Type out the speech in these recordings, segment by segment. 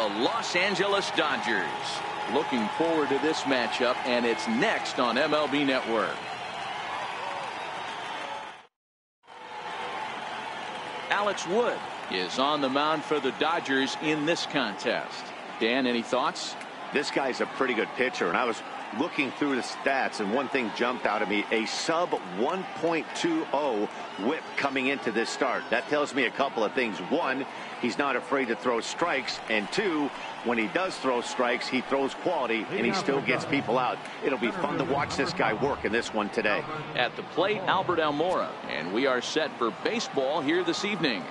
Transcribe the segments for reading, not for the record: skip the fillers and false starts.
the Los Angeles Dodgers. Looking forward to this matchup, and it's next on MLB Network. Alex Wood is on the mound for the Dodgers in this contest. Dan, any thoughts? This guy's a pretty good pitcher, and I was looking through the stats, and one thing jumped out at me: a sub 1.20 whip coming into this start. That tells me a couple of things. One, he's not afraid to throw strikes, and two, when he does throw strikes, he throws quality, and he still gets people out. It'll be fun to watch this guy work in this one today. At the plate, Albert Almora, and we are set for baseball here this evening.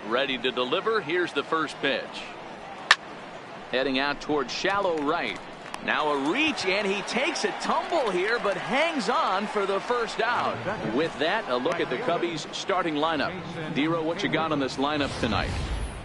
Ready to deliver. Here's the first pitch. Heading out towards shallow right. Now a reach, and he takes a tumble here, but hangs on for the first out. With that, a look at the Cubbies starting lineup. Dero, what you got on this lineup tonight?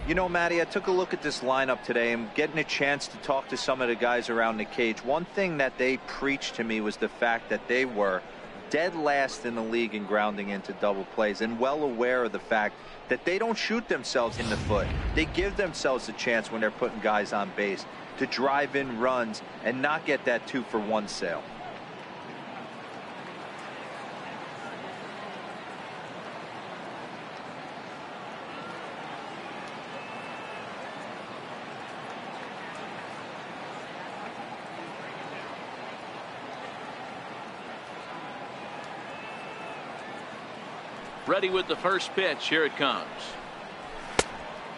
You know, Matty, I took a look at this lineup today and getting a chance to talk to some of the guys around the cage. One thing that they preached to me was the fact that they were dead last in the league in grounding into double plays, and well aware of the fact that they don't shoot themselves in the foot. They give themselves a chance when they're putting guys on base to drive in runs and not get that 2-for-1 sale. Ready with the first pitch. Here it comes.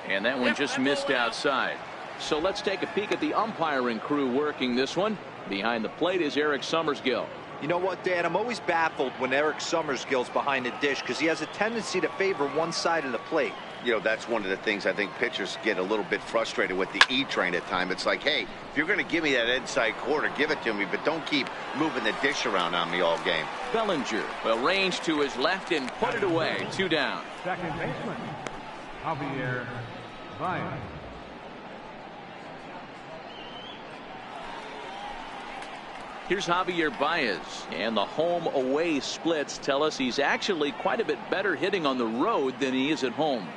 And that one just missed outside. So let's take a peek at the umpiring crew working this one. Behind the plate is Eric Summersgill. You know what, Dan? I'm always baffled when Eric Summersgill's behind the dish because he has a tendency to favor one side of the plate. You know, that's one of the things I think pitchers get a little bit frustrated with the E-train at times. It's like, hey, if you're going to give me that inside corner, give it to me, but don't keep moving the dish around on me all game. Bellinger will range to his left and put it away. 2 down. Second baseman, Javier Baez. Here's Javier Baez, and the home-away splits tell us he's actually quite a bit better hitting on the road than he is at home.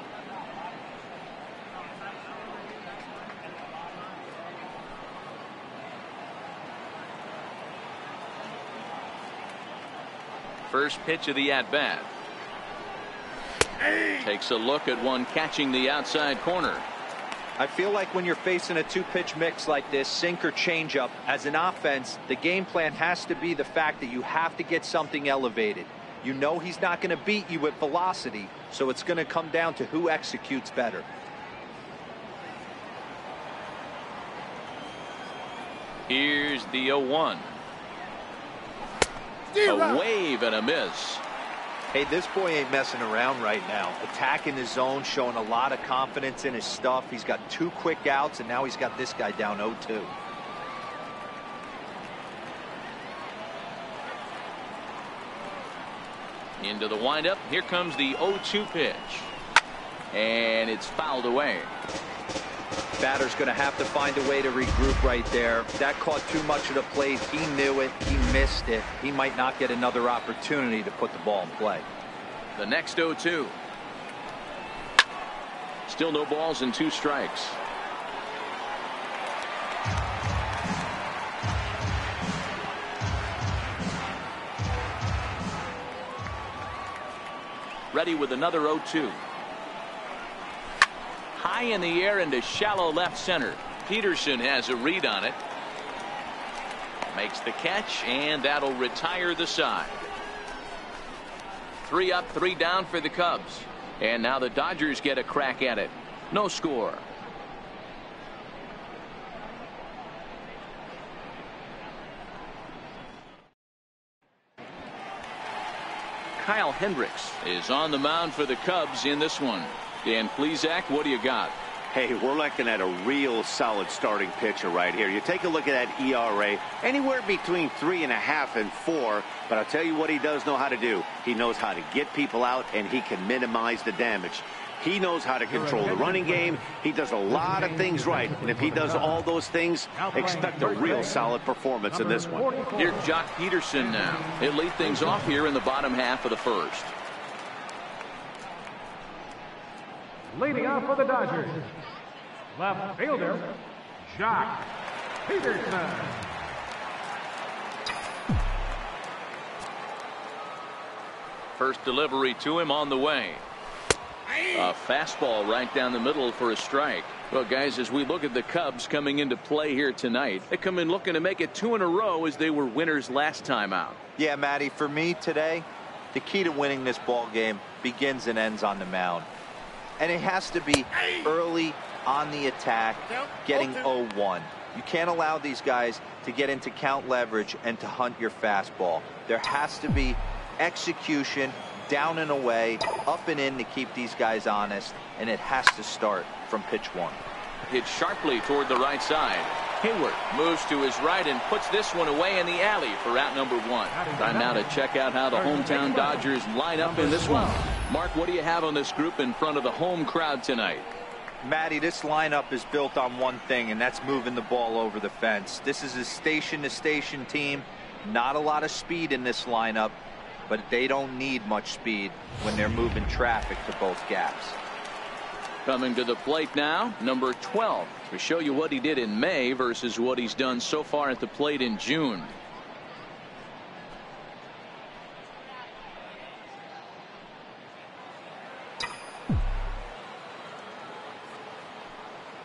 First pitch of the at-bat. Takes a look at one catching the outside corner. I feel like when you're facing a two-pitch mix like this, sink or changeup, as an offense, the game plan has to be the fact that you have to get something elevated. You know he's not going to beat you with velocity, so it's going to come down to who executes better. Here's the 0-1. A wave and a miss. Hey, this boy ain't messing around right now. Attacking the zone, showing a lot of confidence in his stuff. He's got 2 quick outs, and now he's got this guy down 0-2. Into the windup. Here comes the 0-2 pitch. And it's fouled away. Batter's going to have to find a way to regroup right there. That caught too much of the plate. He knew it. He missed it. He might not get another opportunity to put the ball in play. The next 0-2. Still no balls and 2 strikes. Ready with another 0-2. High in the air into shallow left center. Peterson has a read on it. Makes the catch, and that'll retire the side. 3 up, 3 down for the Cubs. And now the Dodgers get a crack at it. No score. Kyle Hendricks is on the mound for the Cubs in this one. Dan Plesac, what do you got? Hey, we're looking at a real solid starting pitcher right here. You take a look at that ERA, anywhere between 3.5 and 4. But I'll tell you what he does know how to do. He knows how to get people out, and he can minimize the damage. He knows how to control the running game. He does a lot of things right. And if he does all those things, expect a real solid performance in this one. Here's Jock Peterson now. He'll lead things off here in the bottom half of the first. Leading off for the Dodgers, left fielder, Jock Peterson. First delivery to him on the way. A fastball right down the middle for a strike. Well, guys, as we look at the Cubs coming into play here tonight, they come in looking to make it 2 in a row as they were winners last time out. Yeah, Matty, for me today, the key to winning this ball game begins and ends on the mound. And it has to be early on the attack, getting 0-1. You can't allow these guys to get into count leverage and to hunt your fastball. There has to be execution, down and away, up and in to keep these guys honest, and it has to start from pitch 1. Hit sharply toward the right side. Hayward moves to his right and puts this one away in the alley for out number 1. Time now to check out how the hometown Dodgers line up in this one. Mark, what do you have on this group in front of the home crowd tonight? Matty, this lineup is built on one thing, and that's moving the ball over the fence. This is a station-to-station team. Not a lot of speed in this lineup, but they don't need much speed when they're moving traffic to both gaps. Coming to the plate now, number 12. We show you what he did in May versus what he's done so far at the plate in June.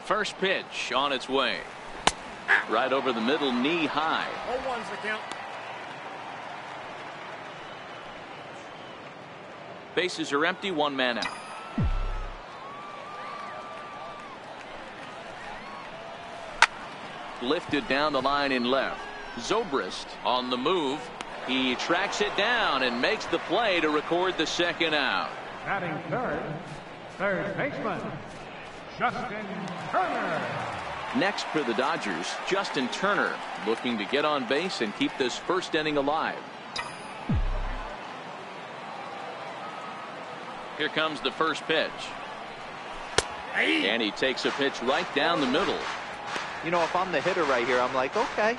First pitch on its way. Right over the middle, knee high. 0-1's the count. Bases are empty, 1 man out. Lifted down the line in left. Zobrist on the move. He tracks it down and makes the play to record the second out. Batting third baseman, Justin Turner. Next for the Dodgers, Justin Turner looking to get on base and keep this first inning alive. Here comes the first pitch. And he takes a pitch right down the middle. You know, if I'm the hitter right here, I'm like, okay,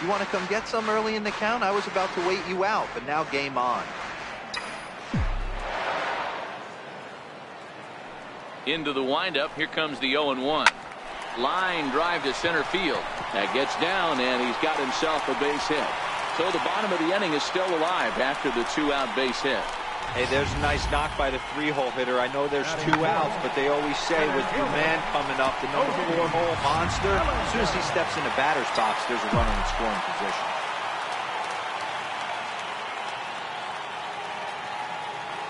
you want to come get some early in the count? I was about to wait you out, but now game on. Into the windup. Here comes the 0-1. Line drive to center field. That gets down, and he's got himself a base hit. So the bottom of the inning is still alive after the 2-out base hit. Hey, there's a nice knock by the 3-hole hitter. I know there's 2 outs, but they always say with the man coming up, the number 4-hole monster, as soon as he steps in the batter's box, there's a runner in scoring position.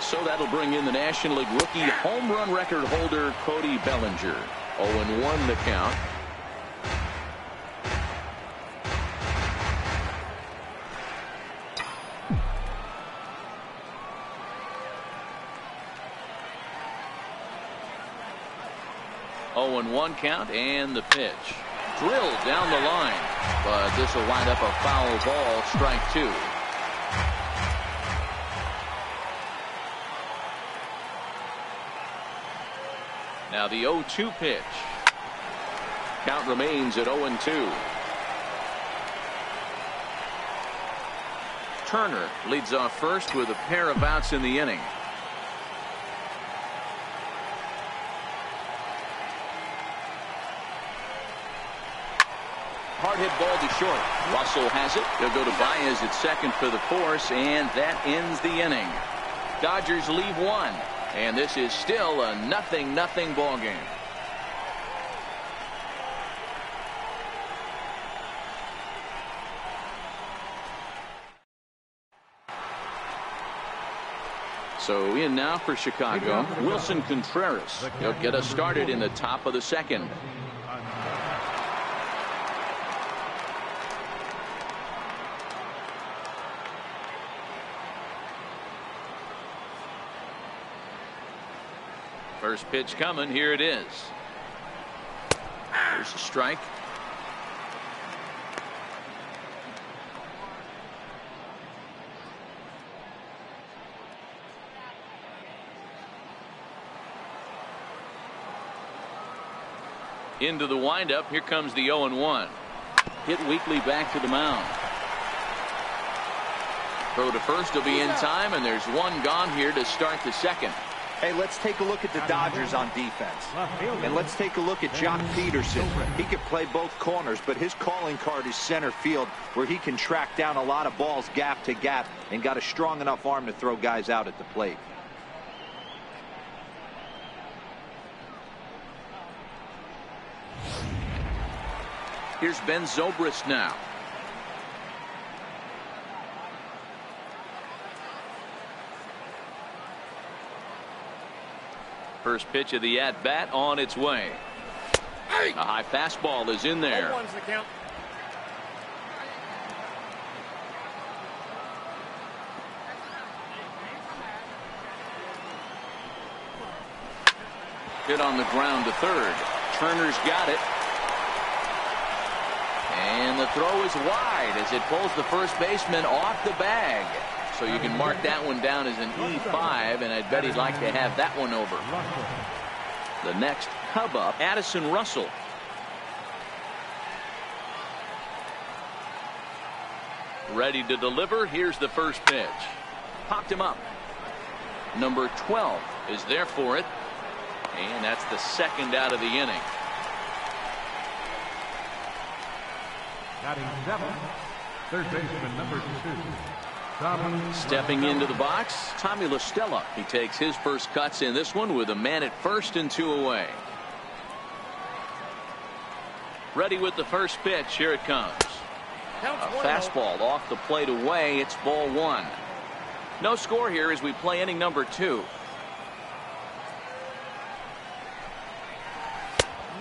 So that'll bring in the National League rookie home run record holder Cody Bellinger. 0-1 the count. One count and the pitch. Drilled down the line, but this will wind up a foul ball, strike 2. Now the 0-2 pitch. Count remains at 0-2. Turner leads off first with a pair of outs in the inning. Hard hit ball to short. Russell has it. They'll go to Baez at second for the force, and that ends the inning. Dodgers leave 1, and this is still a 0-0 ball game. So in now for Chicago, Wilson Contreras. He'll get us started in the top of the second. First pitch coming. Here it is. There's a strike. Into the windup. Here comes the 0-1. Hit weakly back to the mound. Throw to first will be in time, and there's one gone here to start the second. Hey, let's take a look at the Dodgers on defense. And let's take a look at Jock Peterson. He can play both corners, but his calling card is center field, where he can track down a lot of balls gap to gap and got a strong enough arm to throw guys out at the plate. Here's Ben Zobrist now. First pitch of the at-bat on its way. A high fastball is in there. Hit on the ground to third. Turner's got it. And the throw is wide as it pulls the first baseman off the bag. So you can mark that one down as an E5, and I'd bet he'd like to have that one over. The next Cub up, Addison Russell. Ready to deliver. Here's the first pitch. Popped him up. Number 12 is there for it. And that's the second out of the inning. Batting 7, third baseman number 2. Stepping into the box, Tommy La Stella. He takes his first cuts in this one with a man at first and 2 away. Ready with the first pitch. Here it comes. A fastball off the plate away. It's ball 1. No score here as we play inning number 2.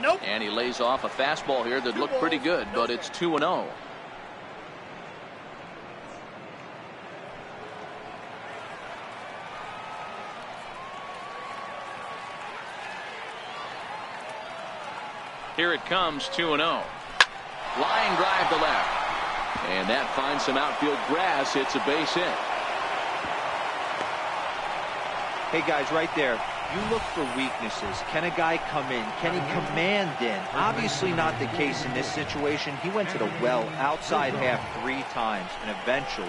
Nope. And he lays off a fastball here that looked pretty good, but it's 2-0. Here it comes, 2-0. Line drive to left. And that finds some outfield grass. It's a base hit. Hey, guys, right there. You look for weaknesses. Can a guy come in? Can he command in? Obviously not the case in this situation. He went to the well outside half 3 times, and eventually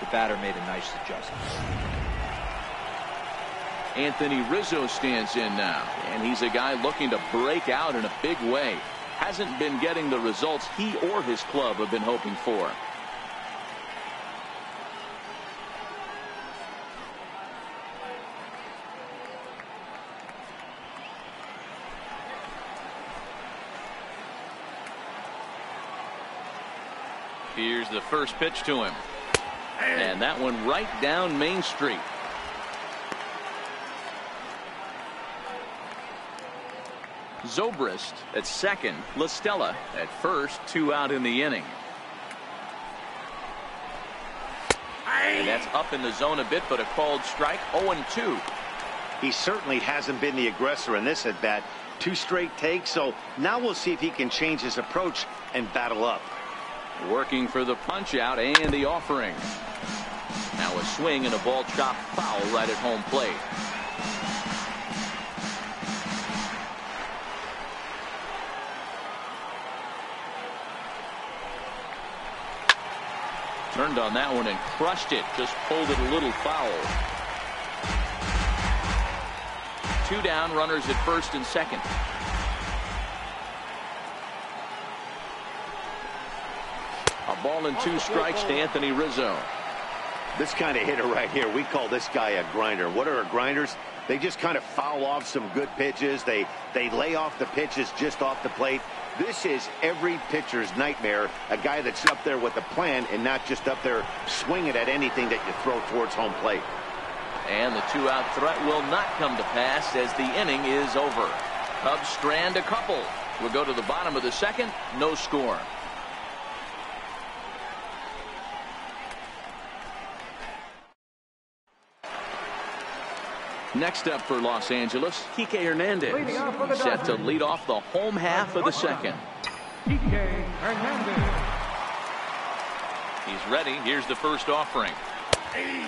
the batter made a nice adjustment. Anthony Rizzo stands in now, and he's a guy looking to break out in a big way. Hasn't been getting the results he or his club have been hoping for. Here's the first pitch to him. And that one right down Main Street. Zobrist at second. La Stella at first. 2 out in the inning. And that's up in the zone a bit, but a called strike. 0-2. He certainly hasn't been the aggressor in this at bat. 2 straight takes, so now we'll see if he can change his approach and battle up. Working for the punch out and the offering. Now a swing and a ball chopped foul right at home plate. Turned on that one and crushed it. Just pulled it a little foul. 2 down, runners at first and second. A ball and 2 strikes to Anthony Rizzo. This kind of hitter right here, we call this guy a grinder. What are grinders? They just kind of foul off some good pitches. They lay off the pitches just off the plate. This is every pitcher's nightmare, a guy that's up there with a plan and not just up there swinging at anything that you throw towards home plate. And the 2-out threat will not come to pass as the inning is over. Cubs strand a couple. We'll go to the bottom of the second. No score. Next up for Los Angeles, Kike Hernandez. Set to lead off the home half of the second. Kike Hernandez. He's ready. Here's the first offering.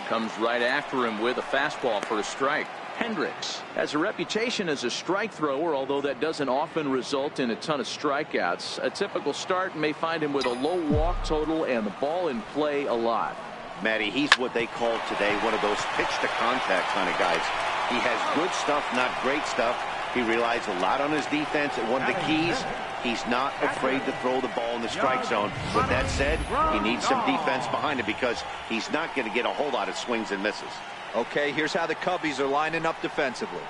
Comes right after him with a fastball for a strike. Hendricks has a reputation as a strike thrower, although that doesn't often result in a ton of strikeouts. A typical start may find him with a low walk total and the ball in play a lot. Matty, he's what they call today one of those pitch to contact kind of guys. He has good stuff, not great stuff. He relies a lot on his defense, and one of the keys, he's not afraid to throw the ball in the strike zone. With that said, he needs some defense behind him because he's not going to get a whole lot of swings and misses. Okay, here's how the Cubbies are lining up defensively.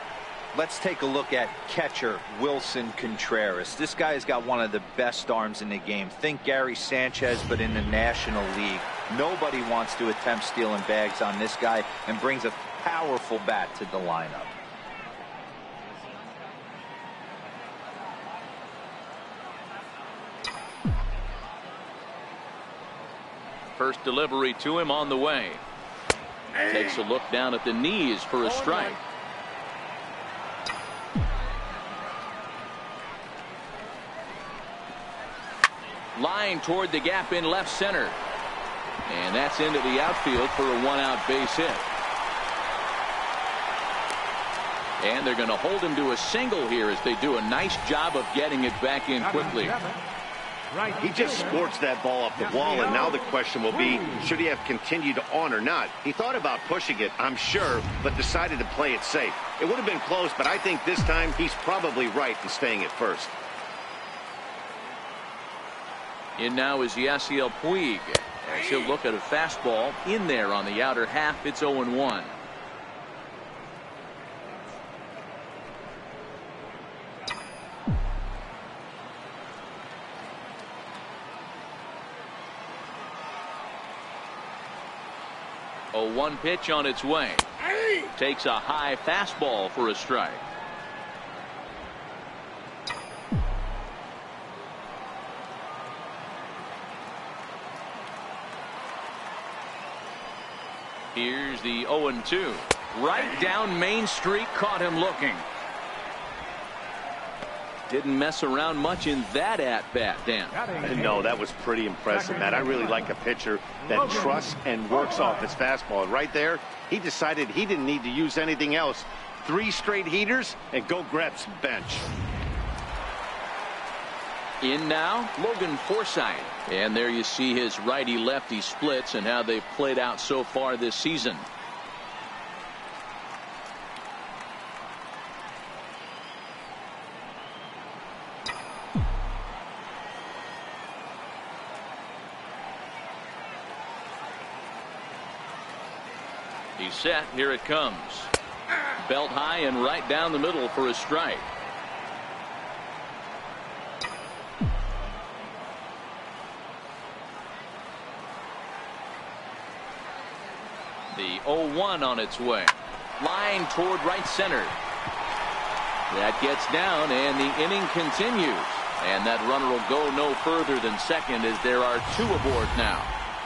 Let's take a look at catcher Wilson Contreras. This guy has got one of the best arms in the game. Think Gary Sanchez, but in the National League. Nobody wants to attempt stealing bags on this guy, and brings a powerful bat to the lineup. First delivery to him on the way. Takes a look down at the knees for a strike. Line toward the gap in left center. And that's into the outfield for a one-out base hit. And they're going to hold him to a single here as they do a nice job of getting it back in quickly. He just sports that ball up the wall, and now the question will be, should he have continued on or not? He thought about pushing it, I'm sure, but decided to play it safe. It would have been close, but I think this time he's probably right in staying at first. In now is Yasiel Puig. As he'll look at a fastball in there on the outer half. It's 0-1. A 1 pitch on its way. Takes a high fastball for a strike. Here's the 0-2. Right down Main Street, caught him looking. Didn't mess around much in that at-bat, Dan. No, that was pretty impressive, Matt. I really like a pitcher that trusts and works off his fastball. And right there, he decided he didn't need to use anything else. 3 straight heaters and go grab some bench. In now, Logan Forsythe. And there you see his righty-lefty splits and how they've played out so far this season. He's set. Here it comes. Belt high and right down the middle for a strike. The 0-1 on its way. Line toward right center. That gets down, and the inning continues. And that runner will go no further than second as there are 2 aboard now.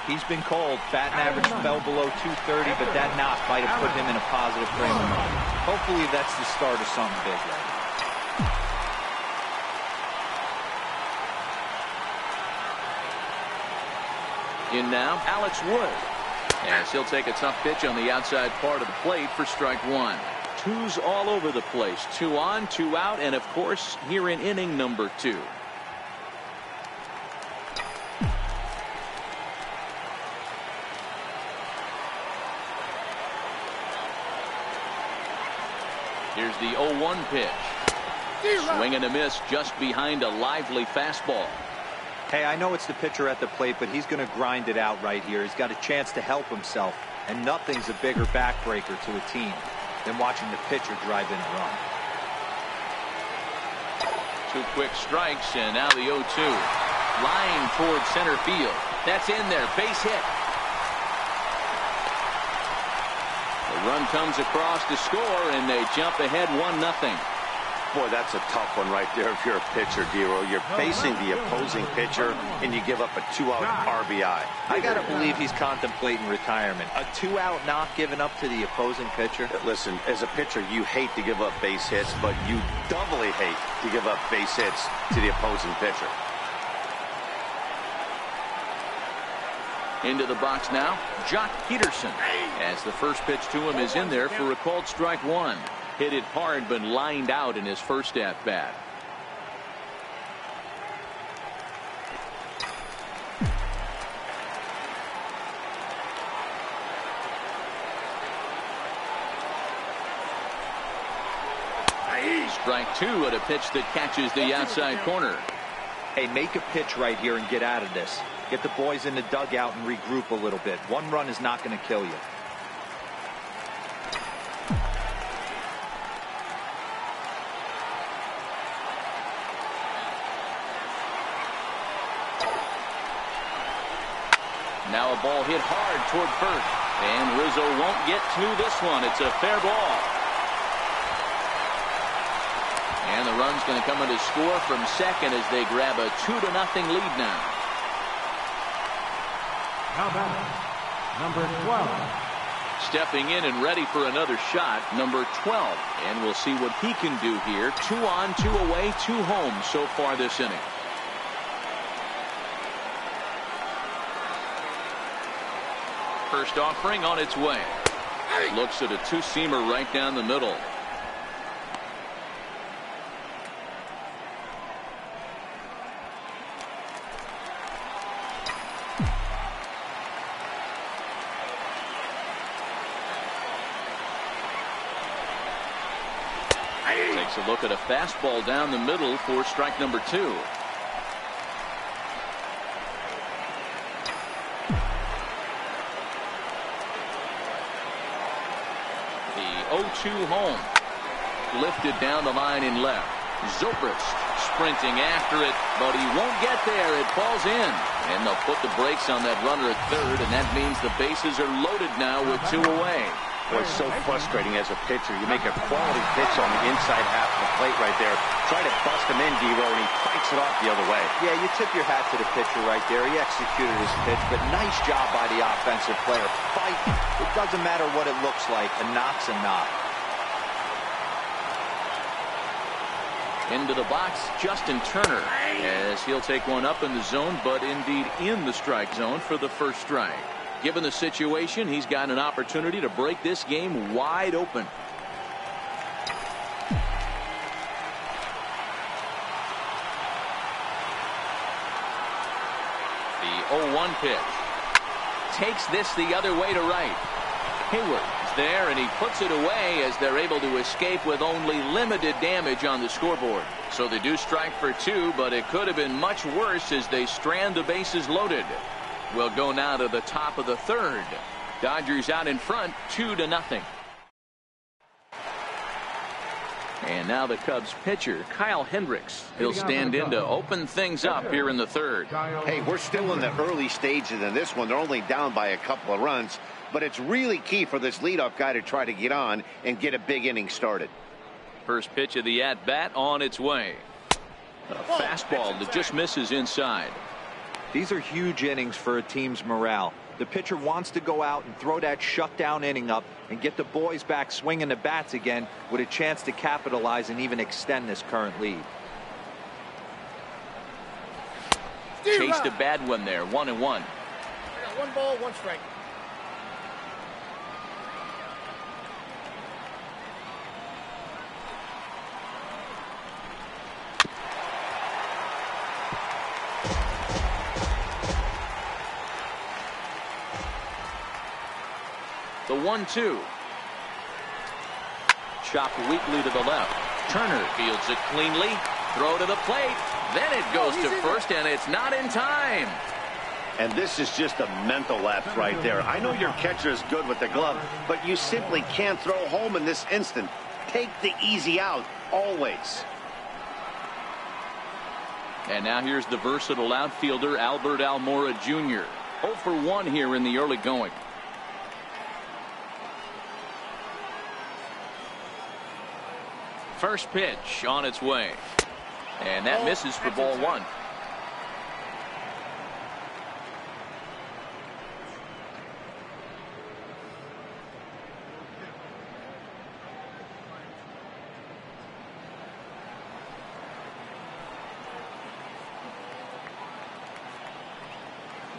He's been called. Batting average fell below 230, but that knock might have put him in a positive frame of mind. Hopefully that's the start of something big right now. In now, Alex Wood. As he'll take a tough pitch on the outside part of the plate for strike 1. 2s all over the place. 2 on, 2 out, and of course here in inning number 2. Here's the 0-1 pitch. Swing and a miss just behind a lively fastball. Hey, I know it's the pitcher at the plate, but he's going to grind it out right here. He's got a chance to help himself, and nothing's a bigger backbreaker to a team than watching the pitcher drive in a run. 2 quick strikes, and now the 0-2. Line toward center field. That's in there. Base hit. The run comes across to score, and they jump ahead 1-0. Boy, that's a tough one right there if you're a pitcher, Dero. You're facing the opposing pitcher, and you give up a 2-out RBI. I got to believe he's contemplating retirement. A 2-out knock given up to the opposing pitcher. Listen, as a pitcher, you hate to give up base hits, but you doubly hate to give up base hits to the opposing pitcher. Into the box now, Jock Peterson. As the first pitch to him is in there for a called strike one. Hit it hard, but lined out in his first at-bat. Strike two at a pitch that catches the outside corner. Hey, make a pitch right here and get out of this. Get the boys in the dugout and regroup a little bit. One run is not going to kill you. Now a ball hit hard toward first. And Rizzo won't get to this one. It's a fair ball. And the run's going to come in to score from second as they grab a 2-0 lead now. How about number 12? Stepping in and ready for another shot, number 12. And we'll see what he can do here. 2 on, 2 away, 2 home so far this inning. First offering on its way. Looks at a two-seamer right down the middle. Takes a look at a fastball down the middle for strike number 2. The 0-2 home. Lifted down the line in left. Zobrist sprinting after it, but he won't get there. It falls in. And they'll put the brakes on that runner at third, and that means the bases are loaded now with 2 away. Boy, it's so frustrating as a pitcher. You make a quality pitch on the inside half of the plate right there. Try to bust him in, Dero, and he fights it off the other way. Yeah, you tip your hat to the pitcher right there. He executed his pitch, but nice job by the offensive player. Fight. It doesn't matter what it looks like. A knock's a knock. Into the box, Justin Turner, as he'll take one up in the zone, but indeed in the strike zone for the first strike. Given the situation, he's got an opportunity to break this game wide open. The 0-1 pitch. Takes this the other way to right. Hayward is there, and he puts it away as they're able to escape with only limited damage on the scoreboard. So they do strike for 2, but it could have been much worse as they strand the bases loaded. We'll go now to the top of the third. Dodgers out in front, 2-0. And now the Cubs pitcher, Kyle Hendricks. He'll stand in to open things up here in the third. Hey, we're still in the early stages in this one. They're only down by a couple of runs, but it's really key for this leadoff guy to try to get on and get a big inning started. First pitch of the at-bat on its way. A fastball that just misses inside. These are huge innings for a team's morale. The pitcher wants to go out and throw that shutdown inning up and get the boys back swinging the bats again with a chance to capitalize and even extend this current lead. Chased a bad one there, 1-1. I got 1 ball, 1 strike. The 1-2. Chopped weakly to the left. Turner fields it cleanly. Throw to the plate. Then it goes to first, and it's not in time. And this is just a mental lapse right there. I know your catcher is good with the glove, but you simply can't throw home in this instant. Take the easy out, always. And now here's the versatile outfielder, Albert Almora Jr. 0 for 1 here in the early going. First pitch on its way. And that misses for ball one.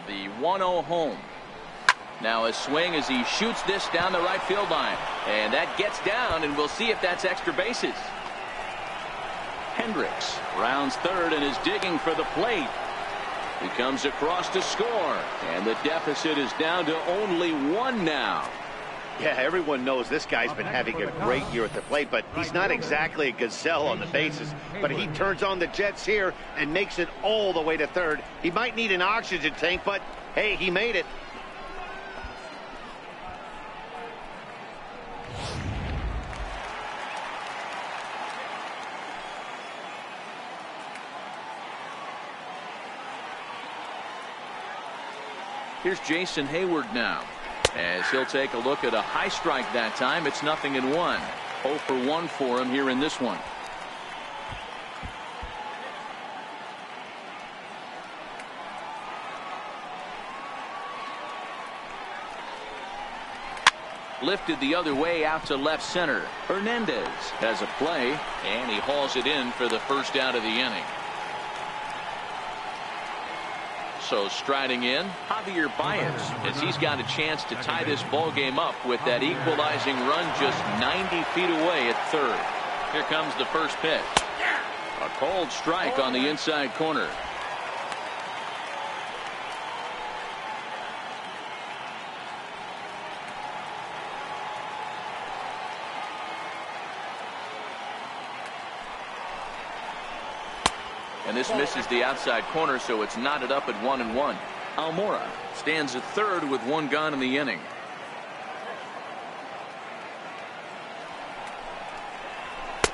The 1-0 home. Now a swing as he shoots this down the right field line. And that gets down, and we'll see if that's extra bases. Hendricks rounds third and is digging for the plate. He comes across to score, and the deficit is down to only one now. Yeah, everyone knows this guy's been having a great year at the plate, but he's not exactly a gazelle on the bases. But he turns on the jets here and makes it all the way to third. He might need an oxygen tank, but hey, he made it. Here's Jason Hayward now, as he'll take a look at a high strike that time. It's 0-1. 0 for 1 for him here in this one. Lifted the other way out to left center. Hernandez has a play, and he hauls it in for the first out of the inning. So striding in, Javier Baez, as he's got a chance to tie this ball game up with that equalizing run just 90 feet away at third. Here comes the first pitch. A cold strike on the inside corner. And this misses the outside corner, so it's knotted up at 1-1. Almora stands at third with one gone in the inning.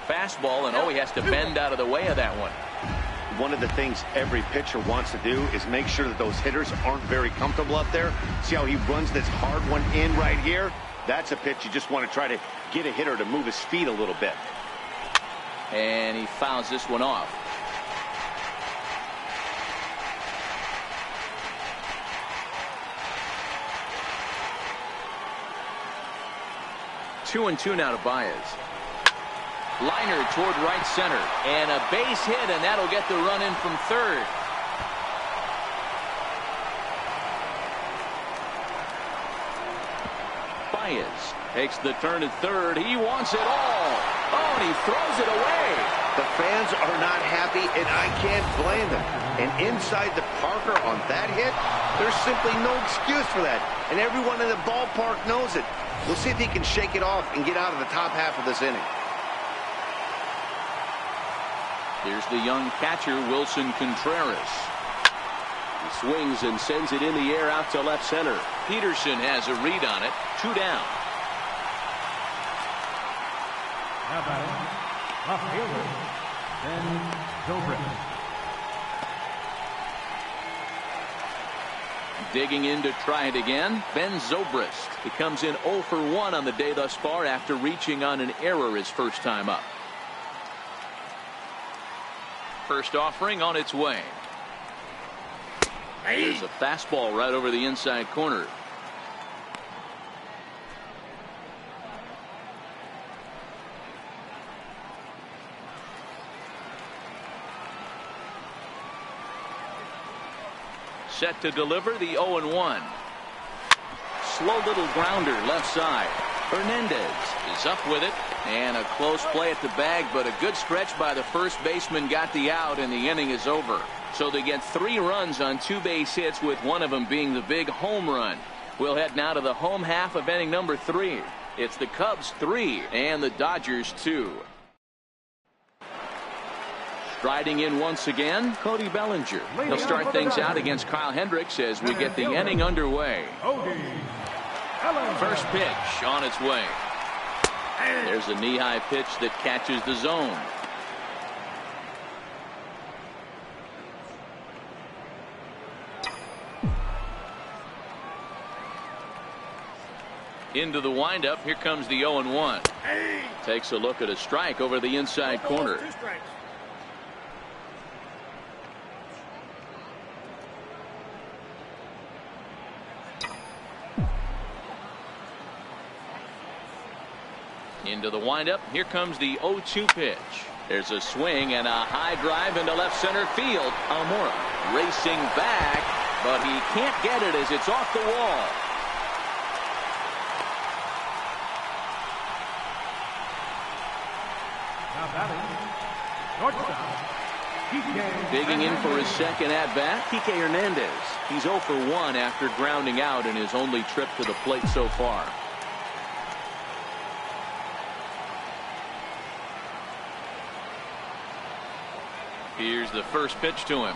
Fastball, and he has to bend out of the way of that one. One of the things every pitcher wants to do is make sure that those hitters aren't very comfortable up there. See how he runs this hard one in right here? That's a pitch you just want to try to get a hitter to move his feet a little bit. And he fouls this one off. 2-2 now to Baez. Liner toward right center, and a base hit, and that'll get the run in from third. Baez takes the turn at third. He wants it all. Oh, and he throws it away. The fans are not happy, and I can't blame them. And inside the Parker on that hit, there's simply no excuse for that. And everyone in the ballpark knows it. We'll see if he can shake it off and get out of the top half of this inning. Here's the young catcher, Wilson Contreras. He swings and sends it in the air out to left center. Peterson has a read on it. 2 down. Now batting, left fielder, Ben Zobrist. Digging in to try it again, Ben Zobrist. He comes in 0 for 1 on the day thus far after reaching on an error his first time up. First offering on its way. There's a fastball right over the inside corner. Set to deliver the 0-1. Slow little grounder left side. Hernandez is up with it, and a close play at the bag, but a good stretch by the first baseman got the out, and the inning is over. So they get 3 runs on 2 base hits, with one of them being the big home run. We'll head now to the home half of inning number 3. It's the Cubs 3 and the Dodgers 2. Striding in once again, Cody Bellinger. He'll start things out against Kyle Hendricks as we get the inning underway. First pitch on its way. There's a knee-high pitch that catches the zone. Into the windup. Here comes the 0-1. Takes a look at a strike over the inside corner. 2 strikes. Into the windup. Here comes the 0-2 pitch. There's a swing and a high drive into left center field. Almora racing back, but he can't get it as it's off the wall. Now batting, shortstop, Kike. Digging in for his second at-bat, Kike Hernandez. He's 0 for 1 after grounding out in his only trip to the plate so far. Here's the first pitch to him.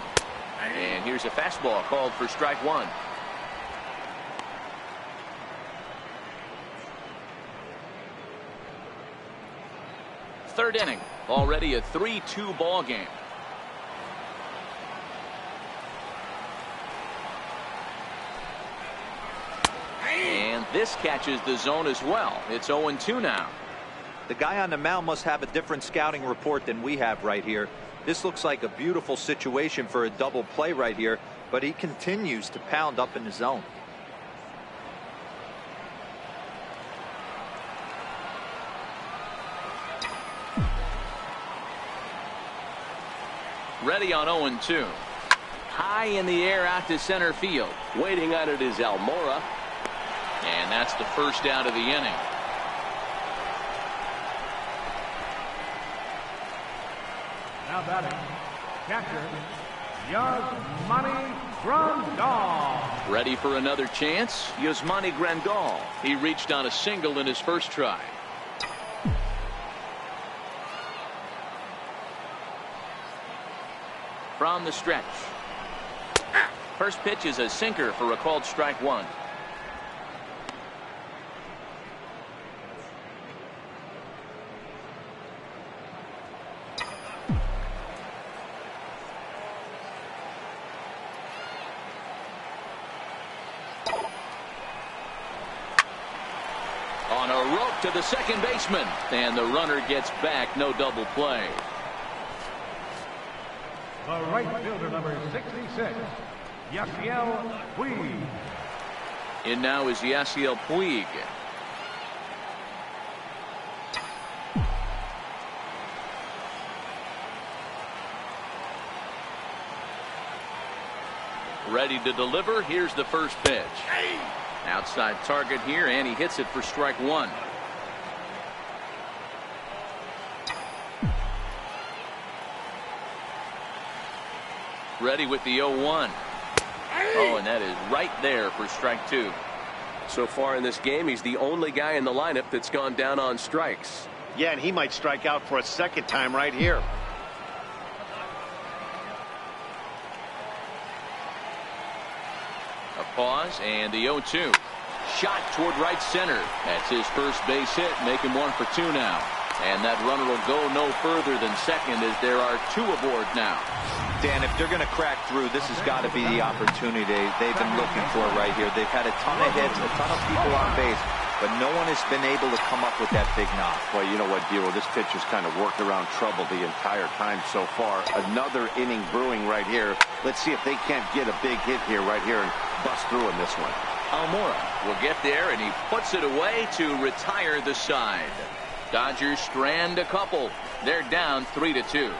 And here's a fastball called for strike 1. Third inning. Already a 3-2 ball game. And this catches the zone as well. It's 0-2 now. The guy on the mound must have a different scouting report than we have right here. This looks like a beautiful situation for a double play right here, but he continues to pound up in the zone. Ready on 0-2. High in the air out to center field. Waiting on it is Almora. And that's the first out of the inning. Now batting, catcher, Yasmani Grandal. Ready for another chance? Yasmani Grandal. He reached on a single in his first try. From the stretch. First pitch is a sinker for a called strike 1. On a rope to the second baseman, and the runner gets back. No double play. The right fielder, number 66, Yasiel Puig. In now is Yasiel Puig. Ready to deliver. Here's the first pitch. Outside target here, and he hits it for strike 1. Ready with the 0-1. Oh, and that is right there for strike 2. So far in this game, he's the only guy in the lineup that's gone down on strikes. Yeah, and he might strike out for a second time right here. A pause, and the 0-2. Shot toward right center. That's his first base hit, making 1 for 2 now. And that runner will go no further than second as there are 2 aboard now. Dan, if they're going to crack through, this has got to be the opportunity they've been looking for right here. They've had a ton of hits, a ton of people on base, but no one has been able to come up with that big knock. Well, you know what, Dero, this pitcher's kind of worked around trouble the entire time so far. Another inning brewing right here. Let's see if they can't get a big hit here right here and bust through in this one. Almora will get there, and he puts it away to retire the side. Dodgers strand a couple. They're down 3-2.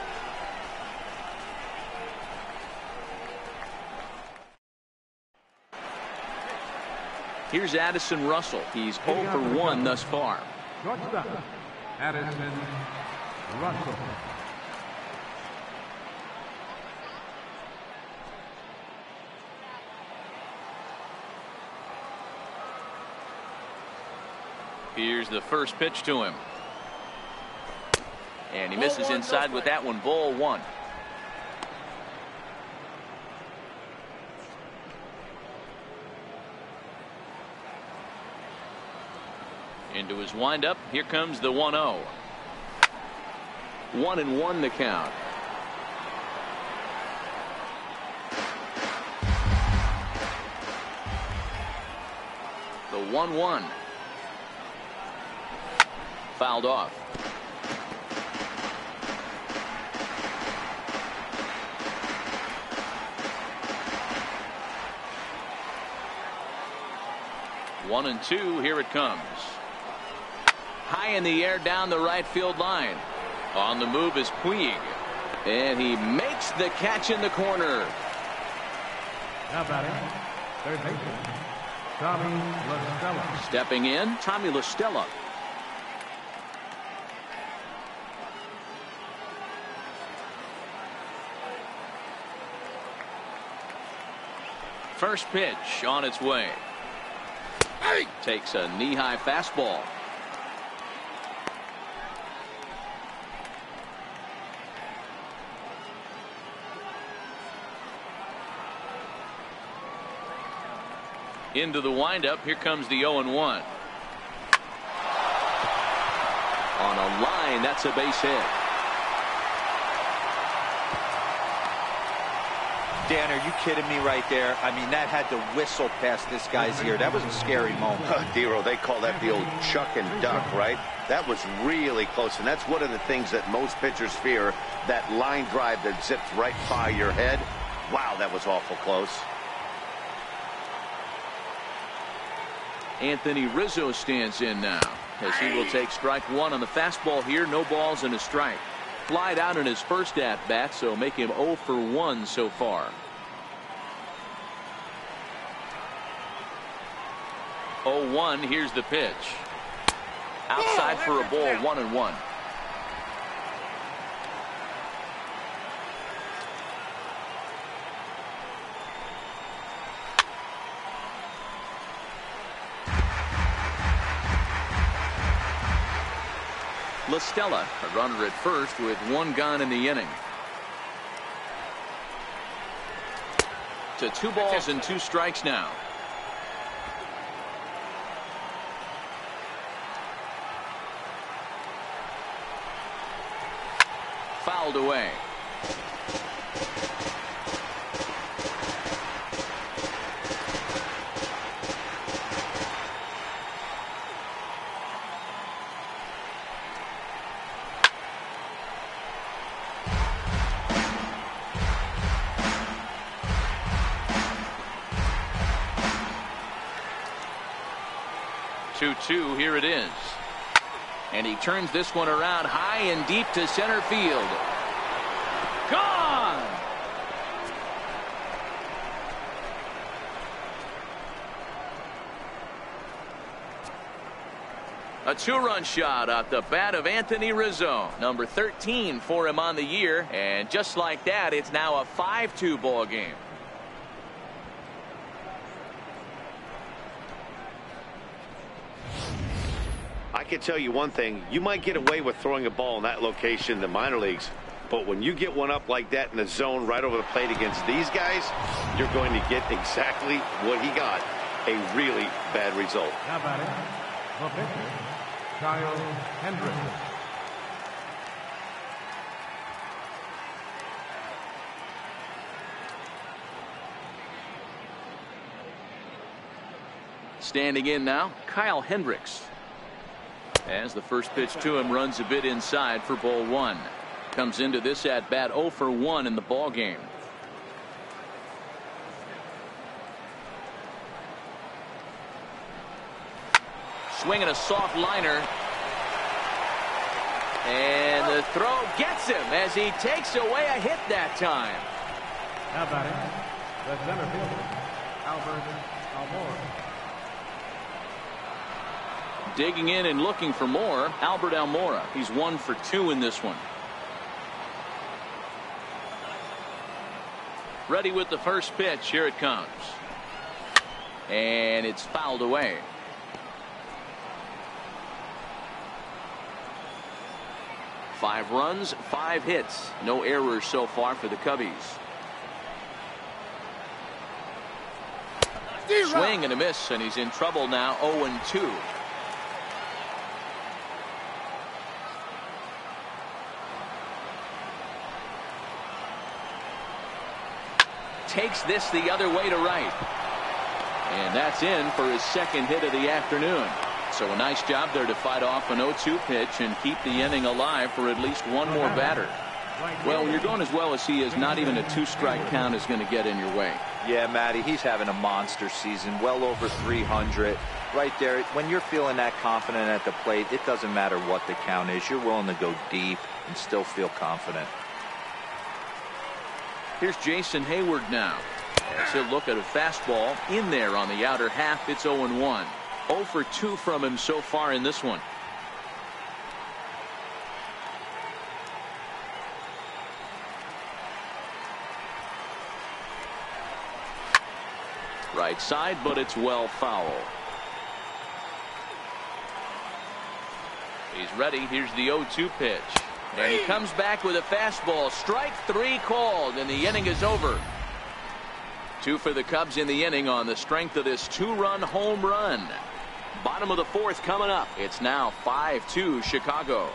Here's Addison Russell. He's 0 for 1 thus far. Shortstop, Addison Russell. Here's the first pitch to him. And he misses inside with that one. Ball 1. Into his windup. Here comes the 1-0. 1-1 the count. The 1-1. fouled off. One and two. Here it comes. High in the air down the right field line. On the move is Puig. And he makes the catch in the corner. Now batting, third baseman, Tommy LaStella. Stepping in, Tommy LaStella. First pitch on its way. Takes a knee-high fastball. Into the windup. Here comes the 0-1. On a line, that's a base hit. Dan, are you kidding me right there? I mean, that had to whistle past this guy's ear. That was a scary moment. Dero, they call that the old chuck and duck, right? That was really close, and that's one of the things that most pitchers fear, that line drive that zips right by your head. Wow, that was awful close. Anthony Rizzo stands in now, as he will take strike one on the fastball here. No balls and a strike. Flied out in his first at-bat, so make him 0 for 1 so far. 0-1. Here's the pitch. Outside for a ball. 1-1. LaStella, a runner at first with one gone in the inning. To 2 balls and 2 strikes now. Fouled away. Here it is. And he turns this one around high and deep to center field. Gone! A 2-run shot off the bat of Anthony Rizzo. Number 13 for him on the year. And just like that, it's now a 5-2 ball game. I can tell you one thing, you might get away with throwing a ball in that location in the minor leagues, but when you get one up like that in the zone right over the plate against these guys, you're going to get exactly what he got, a really bad result. Now batting, the pitcher, Kyle Hendricks. Standing in now, Kyle Hendricks. As the first pitch to him runs a bit inside for ball 1. Comes into this at bat 0 for 1 in the ball game. Swinging a soft liner. And the throw gets him as he takes away a hit that time. Now batting, the center fielder, Albert Almora. Digging in and looking for more, Albert Almora. He's 1 for 2 in this one. Ready with the first pitch. Here it comes. And it's fouled away. Five runs, 5 hits. No errors so far for the Cubbies. Swing and a miss, and he's in trouble now. 0-2. Takes this the other way to right. And that's in for his second hit of the afternoon. So a nice job there to fight off an 0-2 pitch and keep the inning alive for at least one more batter. Well, when you're going as well as he is, not even a 2-strike count is going to get in your way. Yeah, Matty, he's having a monster season, well over 300. Right there, when you're feeling that confident at the plate, it doesn't matter what the count is. You're willing to go deep and still feel confident. Here's Jason Hayward now. As he'll look at a fastball in there on the outer half. It's 0-1. 0 for 2 from him so far in this one. Right side, but it's well foul. He's ready. Here's the 0-2 pitch. And he comes back with a fastball. Strike 3 called, and the inning is over. 2 for the Cubs in the inning on the strength of this 2-run home run. Bottom of the 4th coming up. It's now 5-2 Chicago.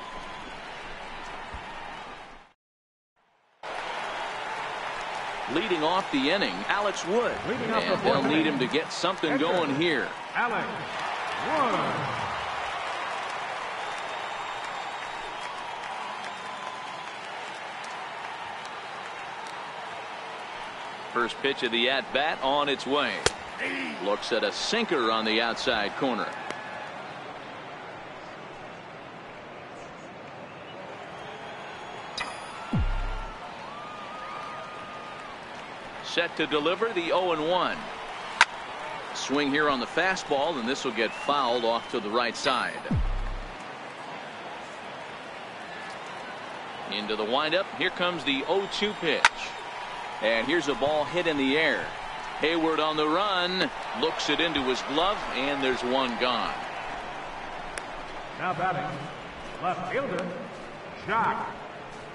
Leading off the inning, Alex Wood. And they'll need him to get something going here. Alex Wood. First pitch of the at-bat on its way. Looks at a sinker on the outside corner. Set to deliver the 0-1. Swing here on the fastball, and this will get fouled off to the right side. Into the windup. Here comes the 0-2 pitch. And here's a ball hit in the air. Hayward on the run. Looks it into his glove, and there's one gone. Now batting, left fielder, Jock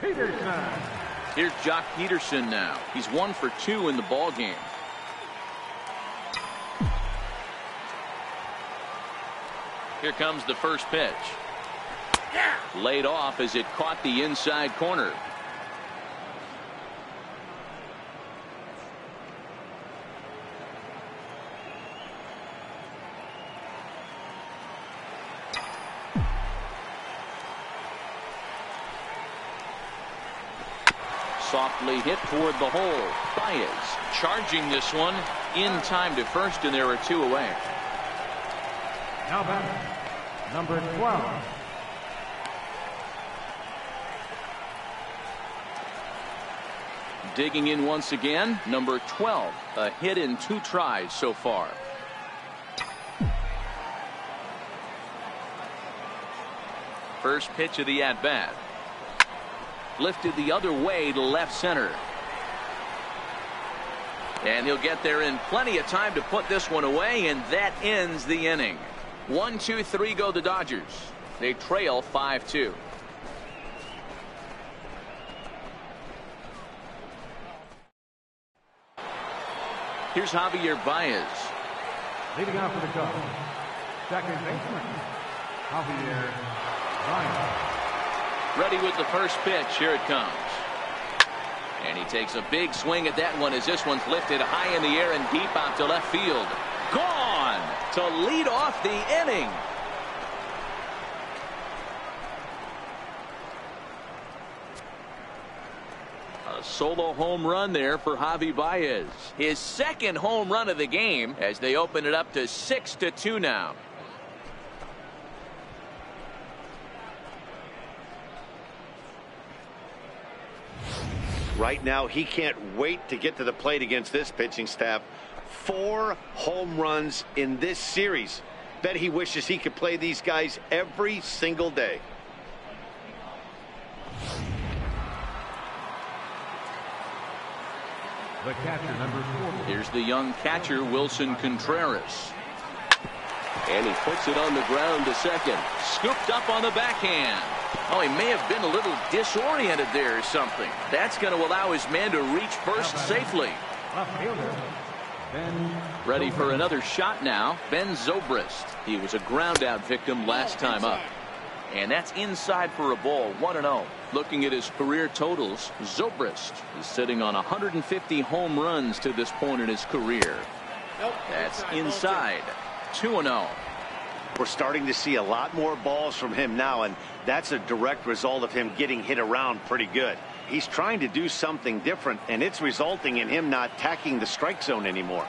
Peterson. Here's Jock Peterson now. He's 1 for 2 in the ball game. Here comes the first pitch. Laid off as it caught the inside corner. Softly hit toward the hole. Baez charging this one in time to first, and there are 2 away. Now batting, number 12. Digging in once again, number 12. A hit in 2 tries so far. First pitch of the at-bat. Lifted the other way to left center. And he'll get there in plenty of time to put this one away, and that ends the inning. 1, 2, 3 go the Dodgers. They trail 5-2. Here's Javier Baez. Leading off for the Cubs, second baseman, Javier Baez. Ready with the first pitch. Here it comes. And he takes a big swing at that one as this one's lifted high in the air and deep out to left field. Gone to lead off the inning. A solo home run there for Javi Baez. His second home run of the game as they open it up to 6-2 now. Right now, he can't wait to get to the plate against this pitching staff. 4 home runs in this series. Bet he wishes he could play these guys every single day. The catcher, number 4. Here's the young catcher, Wilson Contreras. And he puts it on the ground to second. Scooped up on the backhand. Oh, he may have been a little disoriented there or something. That's going to allow his man to reach first safely. Left fielder, Ben. Ready for another shot now. Ben Zobrist. He was a ground out victim last time up. And that's inside for a ball. 1-0. Looking at his career totals, Zobrist is sitting on 150 home runs to this point in his career. That's inside. 2-0. We're starting to see a lot more balls from him now, and that's a direct result of him getting hit around pretty good. He's trying to do something different, and it's resulting in him not attacking the strike zone anymore.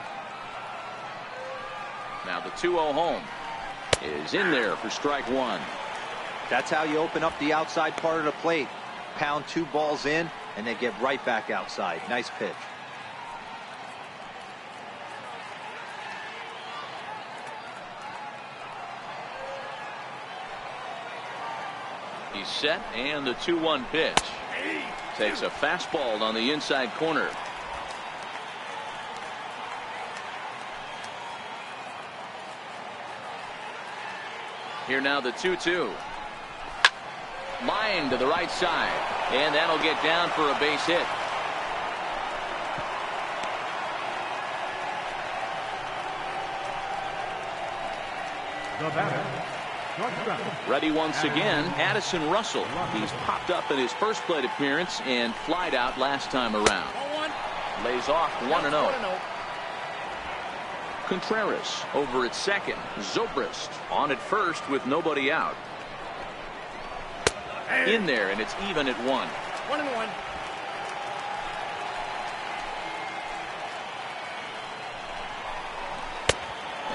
Now the 2-0 home is in there for strike one. That's how you open up the outside part of the plate. Pound 2 balls in, and then get right back outside. Nice pitch. He's set, and the 2-1 pitch. Takes a fastball on the inside corner. Here now the 2-2. Line to the right side, and that'll get down for a base hit. The batter, shortstop. Ready once again, Addison Russell. He's popped up in his first plate appearance and flied out last time around. Lays off 1-0. Contreras over at second. Zobrist on at first with nobody out. In there, and it's even at 1. 1-1.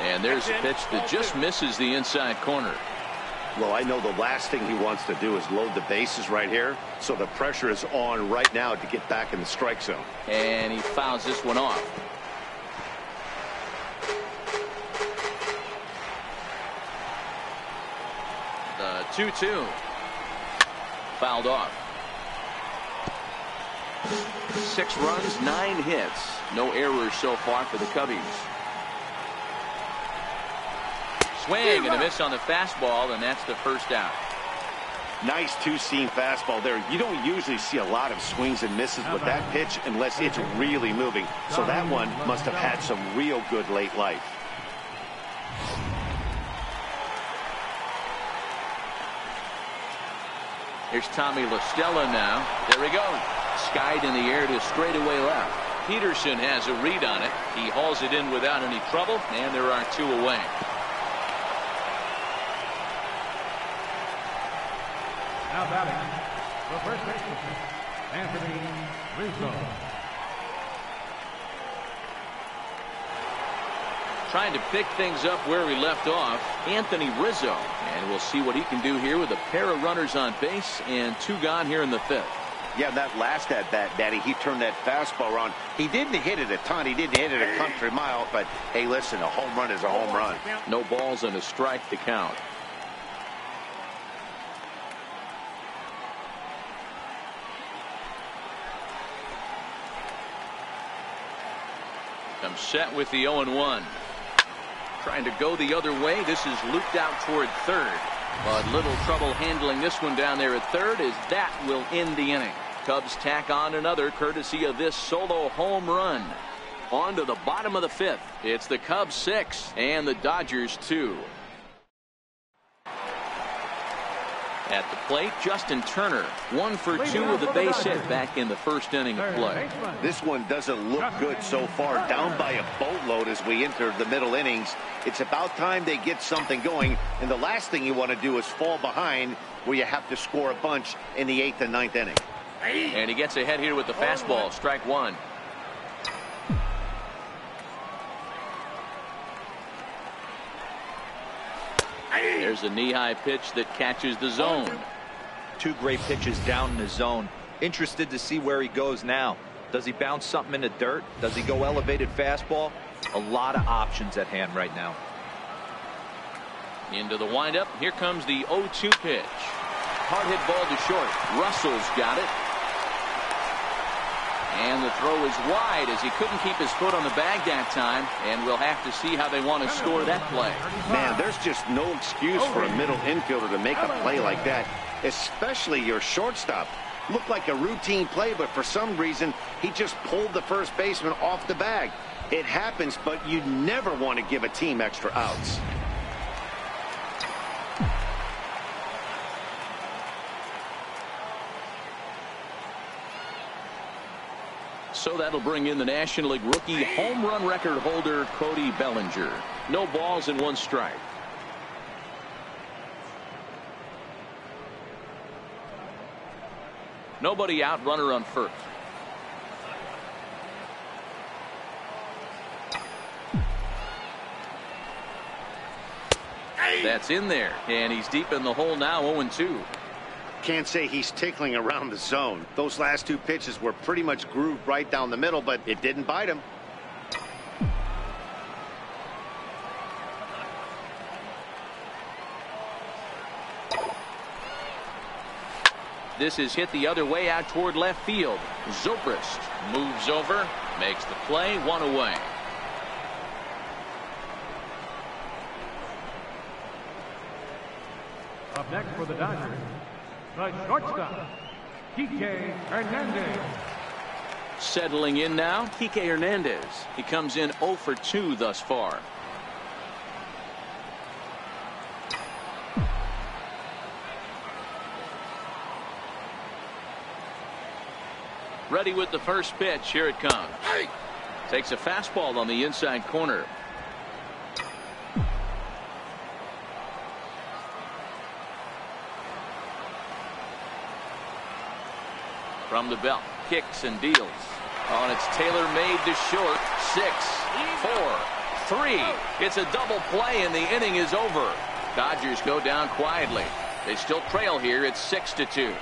And there's a pitch that just misses the inside corner. Well, I know the last thing he wants to do is load the bases right here, so the pressure is on right now to get back in the strike zone. And he fouls this one off. The 2-2. Fouled off. 6 runs, 9 hits. No errors so far for the Cubbies. Swing and a miss on the fastball, and that's the first out. Nice 2-seam fastball there. You don't usually see a lot of swings and misses with that pitch unless it's really moving. So that one must have had some real good late life. Here's Tommy La Stella now. There we go. Skied in the air to straightaway left. Peterson has a read on it. He hauls it in without any trouble, and there are 2 away. Now batting, the first baseman, Anthony Rizzo. Trying to pick things up where he left off, Anthony Rizzo. And we'll see what he can do here with a pair of runners on base and 2 gone here in the 5th. Yeah, that last at bat, Daddy, he turned that fastball around. He didn't hit it a ton. He didn't hit it a country mile. But, hey, listen, a home run is a home run. No balls and a strike to count. I'm set with the 0-1. Trying to go the other way. This is looped out toward third. But little trouble handling this one down there at third, as that will end the inning. Cubs tack on another courtesy of this solo home run. On to the bottom of the 5th. It's the Cubs 6 and the Dodgers 2. At the plate, Justin Turner, 1 for 2 with a base hit back in the first inning of play. This one doesn't look good so far. Down by a boatload as we enter the middle innings. It's about time they get something going, and the last thing you want to do is fall behind where you have to score a bunch in the 8th and 9th inning. And he gets ahead here with the fastball. Strike 1. There's a knee-high pitch that catches the zone. 2 great pitches down in the zone. Interested to see where he goes now. Does he bounce something in the dirt? Does he go elevated fastball? A lot of options at hand right now. Into the windup. Here comes the 0-2 pitch. Hard hit ball to short. Russell's got it. And the throw is wide as he couldn't keep his foot on the bag that time. And we'll have to see how they want to score that play. Man, there's just no excuse for a middle infielder to make a play like that, especially your shortstop. Looked like a routine play, but for some reason, he just pulled the first baseman off the bag. It happens, but you never want to give a team extra outs. So that'll bring in the National League rookie home run record holder Cody Bellinger. No balls and 1 strike. Nobody out, runner on first. That's in there, and he's deep in the hole now, 0-2. Can't say he's tickling around the zone. Those last two pitches were pretty much grooved right down the middle, but it didn't bite him. This is hit the other way out toward left field. Zobrist moves over, makes the play, 1 away. Up next for the Dodgers, the shortstop, Kike Hernandez. Settling in now, Kike Hernandez. He comes in 0 for 2 thus far. Ready with the first pitch. Here it comes. Takes a fastball on the inside corner. From the belt, kicks and deals. Oh, and it's tailor-made to short. 6, 4, 3. It's a double play, and the inning is over. Dodgers go down quietly. They still trail here. It's 6-2.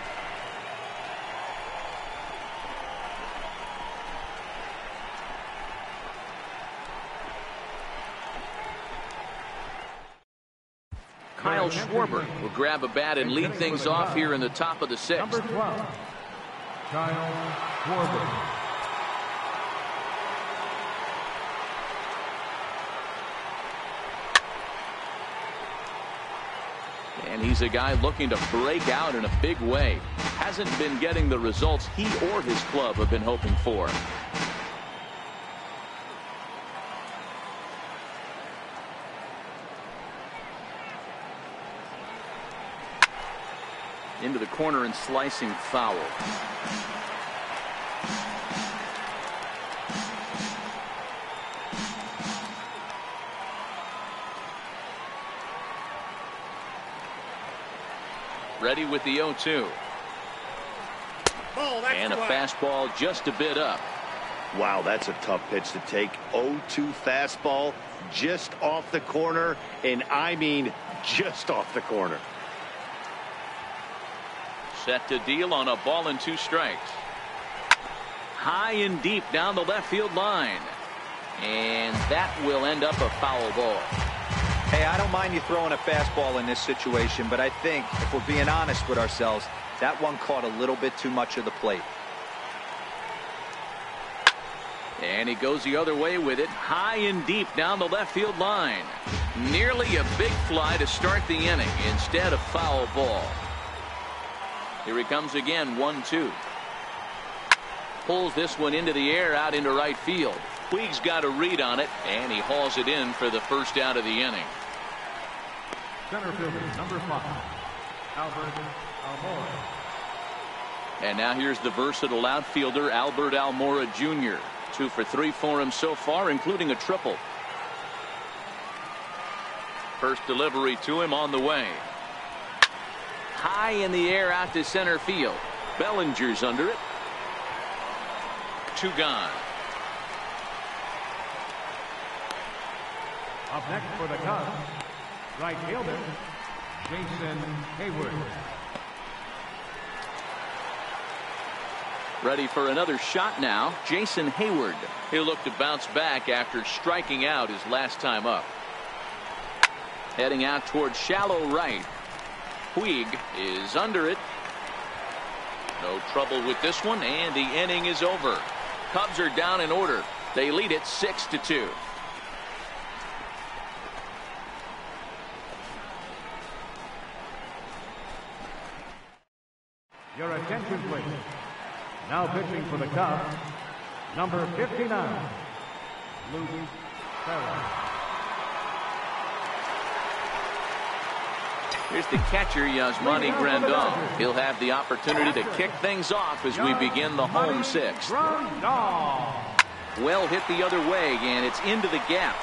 Kyle Schwarber will grab a bat and lead things off here in the top of the 6th. Number 12, Kyle Schwarber. And he's a guy looking to break out in a big way. Hasn't been getting the results he or his club have been hoping for. Into the corner and slicing foul. Ready with the 0-2. And a fastball just a bit up. Wow, that's a tough pitch to take. 0-2 fastball just off the corner, and I mean just off the corner. Set to deal on a ball and 2 strikes. High and deep down the left field line. And that will end up a foul ball. Hey, I don't mind you throwing a fastball in this situation, but I think if we're being honest with ourselves, that one caught a little bit too much of the plate. And he goes the other way with it, high and deep down the left field line. Nearly a big fly to start the inning, instead of foul ball. Here he comes again, 1-2. Pulls this one into the air out into right field. Puig's got a read on it, and he hauls it in for the first out of the inning. Center fielder, number 5, Albert Almora. And now here's the versatile outfielder, Albert Almora Jr. 2 for 3 for him so far, including a triple. First delivery to him on the way. High in the air out to center field. Bellinger's under it. 2 gone. Up next for the Cubs, right fielder, Jason Hayward. Ready for another shot now, Jason Hayward. He'll look to bounce back after striking out his last time up. Heading out towards shallow right. Puig is under it. No trouble with this one, and the inning is over. Cubs are down in order. They lead it 6-2. Your attention, please. Now pitching for the Cubs, number 59, Luke Farrell. Here's the catcher, Yasmani Grandal. He'll have the opportunity to kick things off as we begin the home 6th. Well hit the other way, and it's into the gap.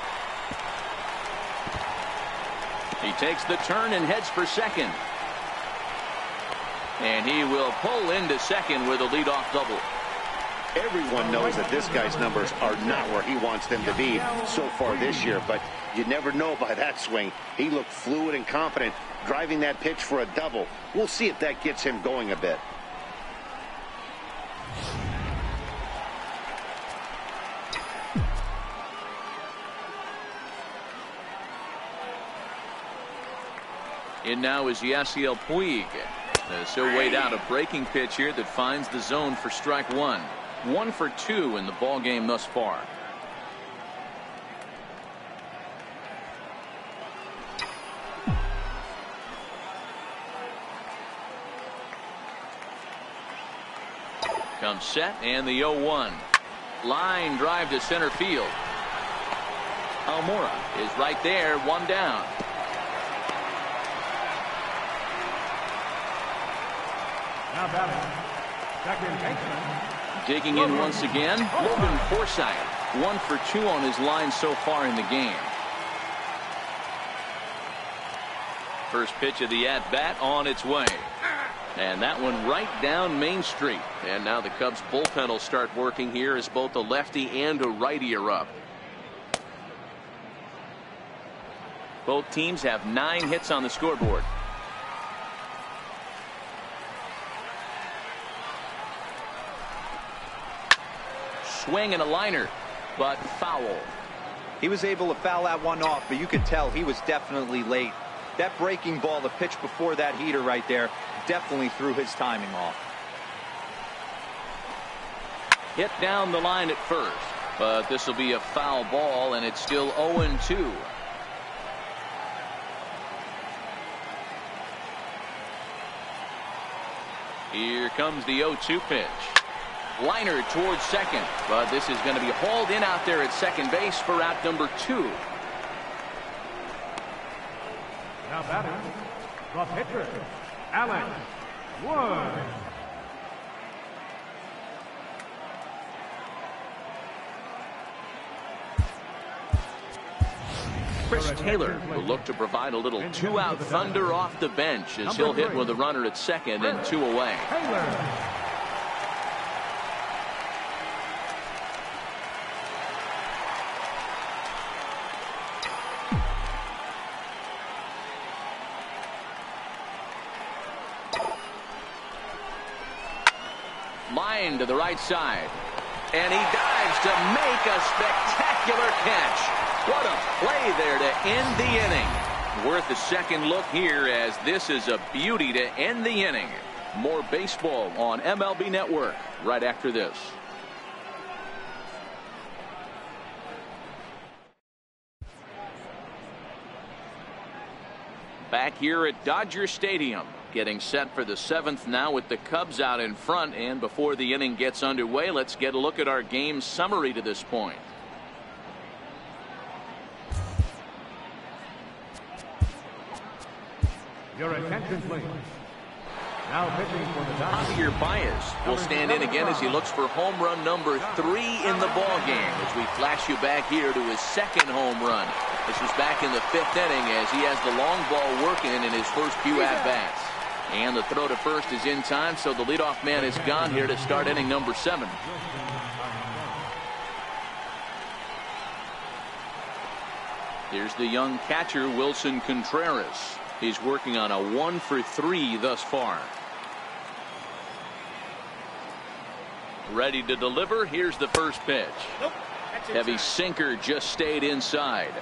He takes the turn and heads for second. And he will pull into second with a leadoff double. Everyone knows that this guy's numbers are not where he wants them to be so far this year, but you never know by that swing. He looked fluid and confident driving that pitch for a double. We'll see if that gets him going a bit. In now is Yasiel Puig. So weighed out a breaking pitch here that finds the zone for strike one. 1 for 2 in the ball game thus far. Comes set and the 0-1. Line drive to center field. Almora is right there, 1 down. Now batting, second baseman. Digging in once again, Logan Forsythe. 1 for 2 on his line so far in the game. First pitch of the at-bat on its way. And that one right down Main Street. And now the Cubs bullpen will start working here as both a lefty and a righty are up. Both teams have 9 hits on the scoreboard. Swing and a liner, but foul. He was able to foul that one off, but you could tell he was definitely late. That breaking ball, the pitch before that heater right there, definitely threw his timing off. Hit down the line at first, but this will be a foul ball, and it's still 0-2. Here comes the 0-2 pitch. Liner towards second, but this is going to be hauled in out there at second base for out number 2. Now batting, the pitcher, Alex Wood. Chris Taylor will look to provide a little 2-out thunder off the bench as he'll hit with a runner at second and 2 away. Line to the right side, and he dives to make a spectacular catch. What a play there to end the inning. Worth a second look here, as this is a beauty to end the inning. More baseball on MLB Network right after this. Back here at Dodger Stadium, getting set for the 7th now with the Cubs out in front. And before the inning gets underway, let's get a look at our game summary to this point. Your attention, please. Now pitching for the Dodgers. Javier Baez will stand in again as he looks for home run number 3 in the ball game, as we flash you back here to his 2nd home run. This was back in the 5th inning as he has the long ball working in his first few at-bats. And the throw to first is in time, so the leadoff man is gone here to start inning number 7. Here's the young catcher, Wilson Contreras. He's working on a 1 for 3 thus far. Ready to deliver. Here's the first pitch. Nope. Heavy sinker just stayed inside.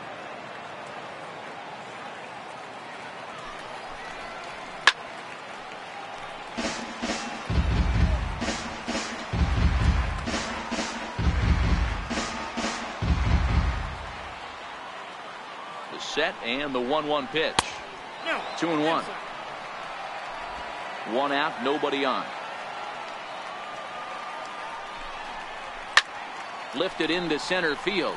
The set and the 1-1 pitch. 2-1. 1 out, nobody on. Lifted into center field.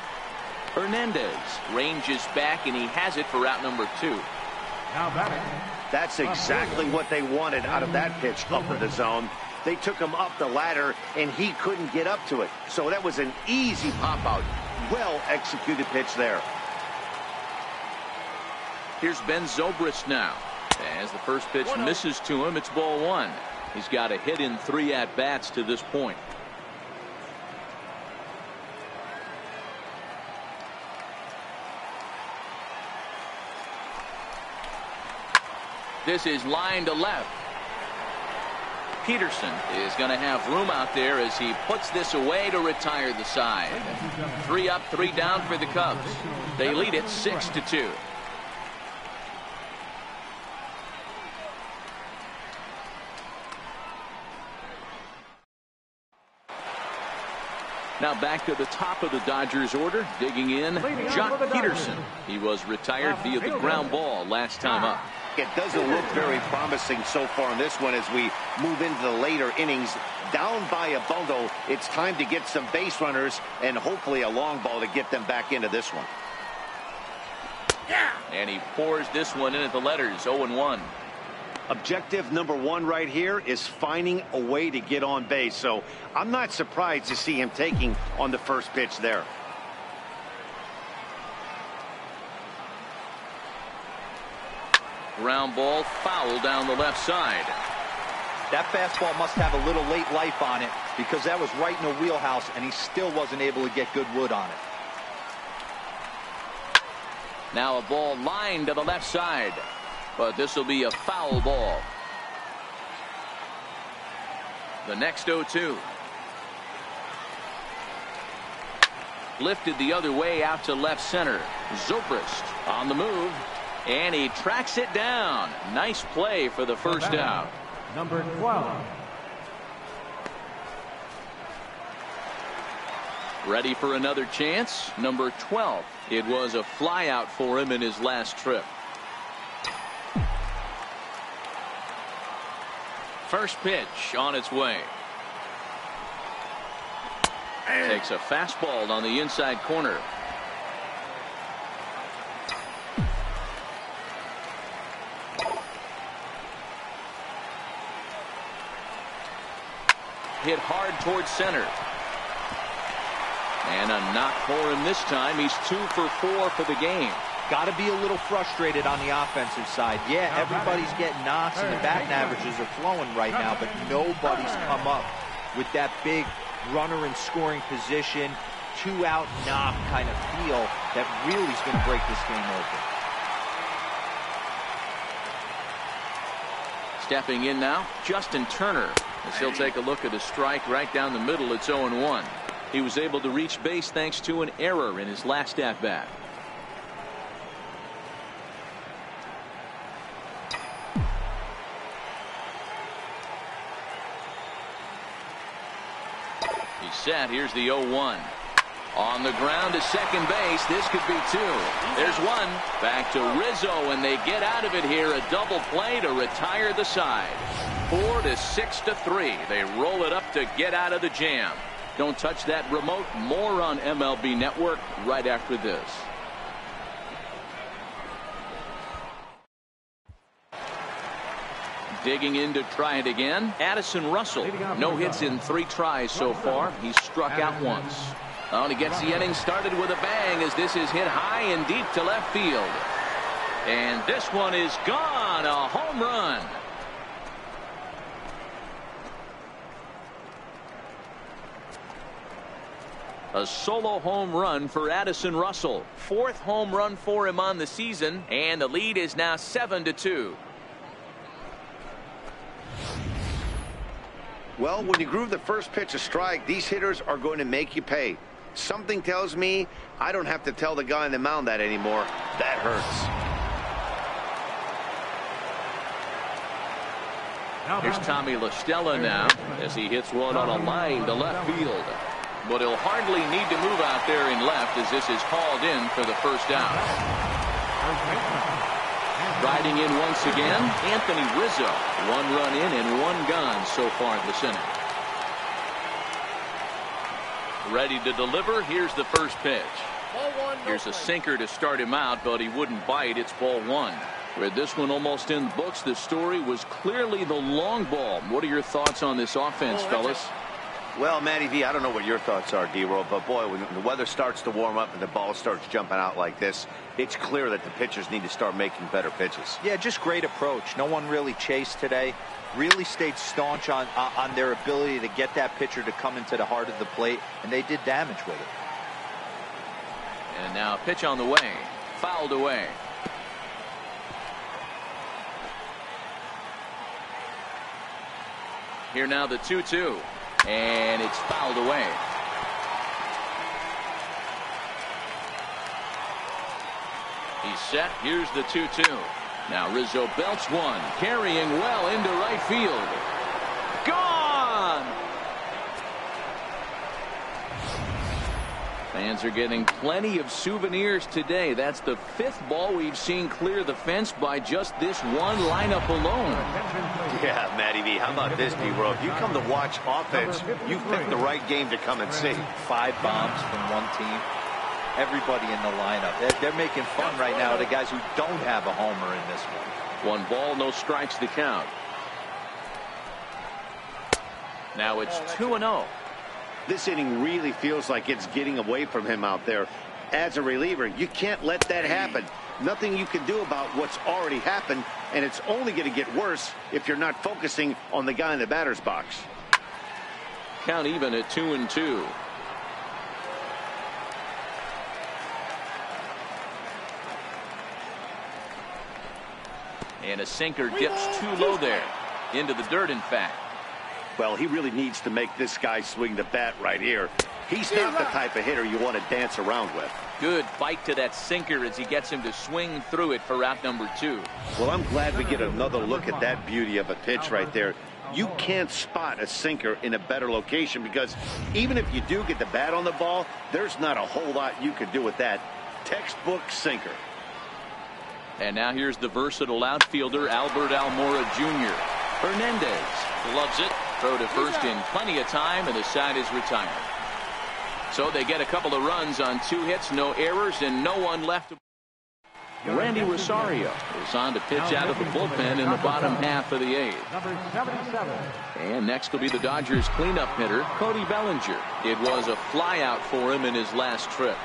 Hernandez ranges back, and he has it for out number 2. Now batting. That's exactly what they wanted out of that pitch up in the zone. They took him up the ladder, and he couldn't get up to it. So that was an easy pop-out. Well-executed pitch there. Here's Ben Zobrist now. As the first pitch misses to him, it's ball 1. He's got a hit in 3 at-bats to this point. This is line to left. Peterson is going to have room out there as he puts this away to retire the side. 3 up, 3 down for the Cubs. They lead it 6-2. Now back to the top of the Dodgers order, digging in, Jock Peterson. He was retired via the ground ball last time up. It doesn't look very promising so far in this one as we move into the later innings. Down by a bundle, it's time to get some base runners and hopefully a long ball to get them back into this one. And he pours this one in at the letters, 0-1. Objective number 1 right here is finding a way to get on base. So I'm not surprised to see him taking on the first pitch there. Ground ball foul down the left side. That fastball must have a little late life on it because that was right in the wheelhouse and he still wasn't able to get good wood on it. Now a ball lined to the left side, but this will be a foul ball. The next 0-2. Lifted the other way out to left center. Zobrist on the move. And he tracks it down. Nice play for the first out. Number 12. Ready for another chance. Number 12. It was a fly out for him in his last trip. First pitch on its way. Takes a fastball on the inside corner. Hit hard towards center. And a knock for him this time. He's 2 for 4 for the game. Got to be a little frustrated on the offensive side. Yeah, everybody's getting knocks and the batting averages are flowing right now, but nobody's come up with that big runner in scoring position, 2-out knock kind of feel that really is going to break this game open. Stepping in now, Justin Turner, as he'll take a look at a strike right down the middle. It's 0-1. He was able to reach base thanks to an error in his last at-bat. He's set. Here's the 0-1. On the ground to second base. This could be 2. There's 1. Back to Rizzo, and they get out of it here. A double play to retire the side. 4 to 6 to 3. They roll it up to get out of the jam. Don't touch that remote. More on MLB Network right after this. Digging in to try it again. Addison Russell. No hits in 3 tries so far. He's struck out once. Oh, and he gets the inning started with a bang as this is hit high and deep to left field. And this one is gone. A home run. A solo home run for Addison Russell. 4th home run for him on the season, and the lead is now 7-2. Well, when you groove the first pitch a strike, these hitters are going to make you pay. Something tells me I don't have to tell the guy on the mound that anymore. That hurts. Here's Tommy La Stella now as he hits one on a line to left field. But he'll hardly need to move out there in left as this is hauled in for the first out. Riding in once again, Anthony Rizzo. 1 run in and 1 gone so far this inning. Ready to deliver. Here's the first pitch. Here's a sinker to start him out, but he wouldn't bite. It's ball 1. With this one almost in the books, the story was clearly the long ball. What are your thoughts on this offense, fellas? Well, Matty V, I don't know what your thoughts are, D-Roll, but boy, when the weather starts to warm up and the ball starts jumping out like this, it's clear that the pitchers need to start making better pitches. Yeah, just great approach. No one really chased today. Really stayed staunch on their ability to get that pitcher to come into the heart of the plate, and they did damage with it. And now pitch on the way. Fouled away. Here now the 2-2. And it's fouled away. He's set. Here's the 2-2. Now Rizzo belts one. Carrying well into right field. Gone! Fans are getting plenty of souvenirs today. That's the 5th ball we've seen clear the fence by just this one lineup alone. Yeah, Matty V, how about this, D-Roll? If you come to watch offense, you've picked the right game to come and see. 5 bombs from one team. Everybody in the lineup. They're making fun right now of the guys who don't have a homer in this one. 1 ball, no strikes to count. Now it's 2-0. This inning really feels like it's getting away from him out there. As a reliever, you can't let that happen. Nothing you can do about what's already happened, and it's only going to get worse if you're not focusing on the guy in the batter's box. Count even at 2-2. And a sinker dips too low there. Into the dirt, in fact. Well, he really needs to make this guy swing the bat right here. He's not the type of hitter you want to dance around with. Good bite to that sinker as he gets him to swing through it for out number 2. Well, I'm glad we get another look at that beauty of a pitch right there. You can't spot a sinker in a better location because even if you do get the bat on the ball, there's not a whole lot you can do with that. Textbook sinker. And now here's the versatile outfielder, Albert Almora Jr. Hernandez loves it. Throw to first in plenty of time, and the side is retired. So they get a couple of runs on 2 hits, no errors, and no one left. Randy Rosario is on to pitch out of the bullpen in the bottom half of the 8th. Number 77. And next will be the Dodgers cleanup hitter, Cody Bellinger. It was a flyout for him in his last trip.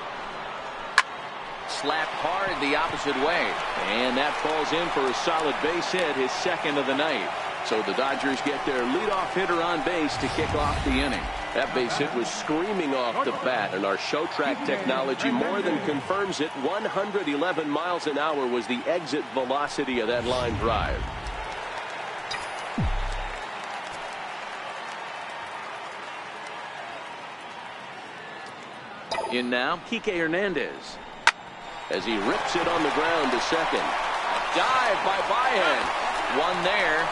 Slapped hard the opposite way, and that falls in for a solid base hit, his 2nd of the night. So the Dodgers get their leadoff hitter on base to kick off the inning. That base hit was screaming off the bat, and our show track technology more than confirms it. 111 miles an hour was the exit velocity of that line drive. In now, Kike Hernandez. As he rips it on the ground to second. A dive by Baez. One there.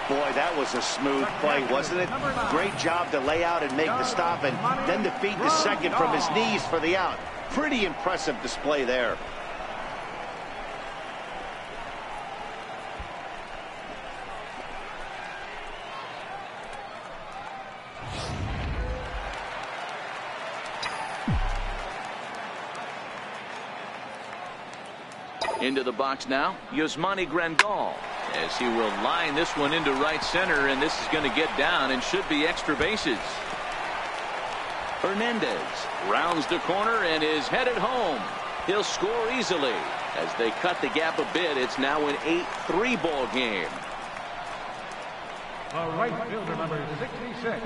Boy, that was a smooth play, wasn't it? Great job to lay out and make the stop and then to feed the second from his knees for the out. Pretty impressive display there. Into the box now, Yasmani Grandal, as he will line this one into right center, and this is going to get down and should be extra bases. Hernandez rounds the corner and is headed home. He'll score easily. As they cut the gap a bit, it's now an 8-3 ball game. The right fielder, number 66,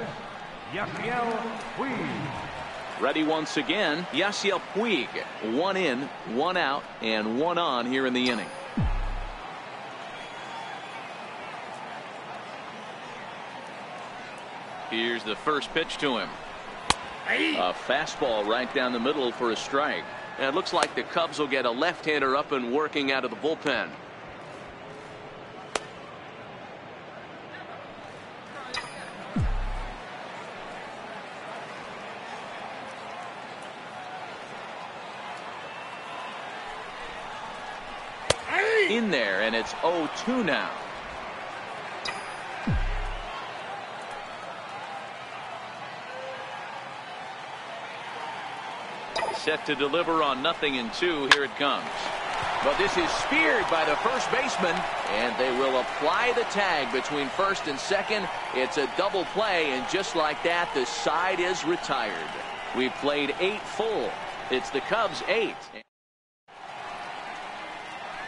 Yasiel Puig. Ready once again, Yasiel Puig. 1 in, 1 out, and 1 on here in the inning. Here's the first pitch to him. A fastball right down the middle for a strike. And it looks like the Cubs will get a left-hander up and working out of the bullpen. In there, and it's 0-2 now. Set to deliver on 0-2. Here it comes. But this is speared by the first baseman, and they will apply the tag between first and second. It's a double play, and just like that, the side is retired. We've played 8 full. It's the Cubs 8.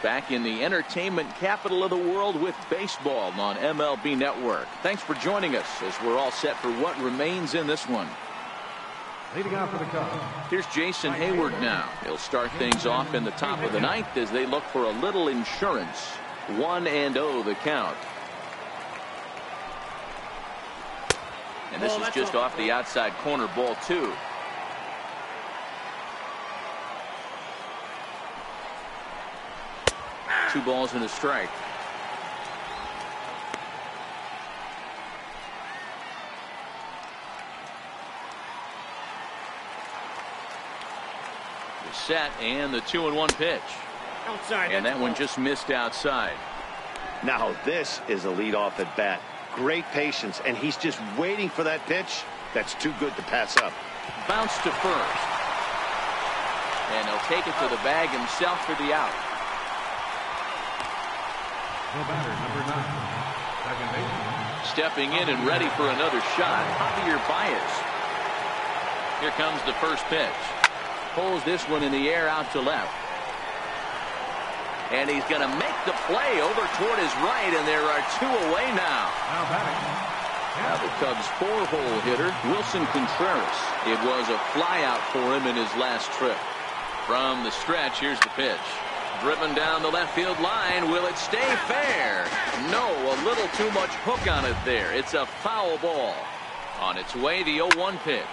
Back in the entertainment capital of the world with baseball on MLB Network. Thanks for joining us as we're all set for what remains in this one. Leading out for the Cubs. Here's Jason Hayward now. He'll start things off in the top of the ninth as they look for a little insurance. 1-0 the count. And this is just off the outside corner, ball 2. Two balls and a strike. The set and the 2-1 pitch. Outside. And that one just missed outside. Now this is a leadoff at bat. Great patience, and he's just waiting for that pitch. That's too good to pass up. Bounce to first. And he'll take it to the bag himself for the out. The batter, number 9, second baseman. Stepping in and ready for another shot, Javier Baez. Here comes the first pitch. Pulls this one in the air out to left. And he's going to make the play over toward his right, and there are 2 away now. Now batting. Now the Cubs' 4-hole hitter, Wilson Contreras. It was a flyout for him in his last trip. From the stretch, here's the pitch. Driven down the left field line. Will it stay fair? No, a little too much hook on it there. It's a foul ball. On its way, the 0-1 pitch.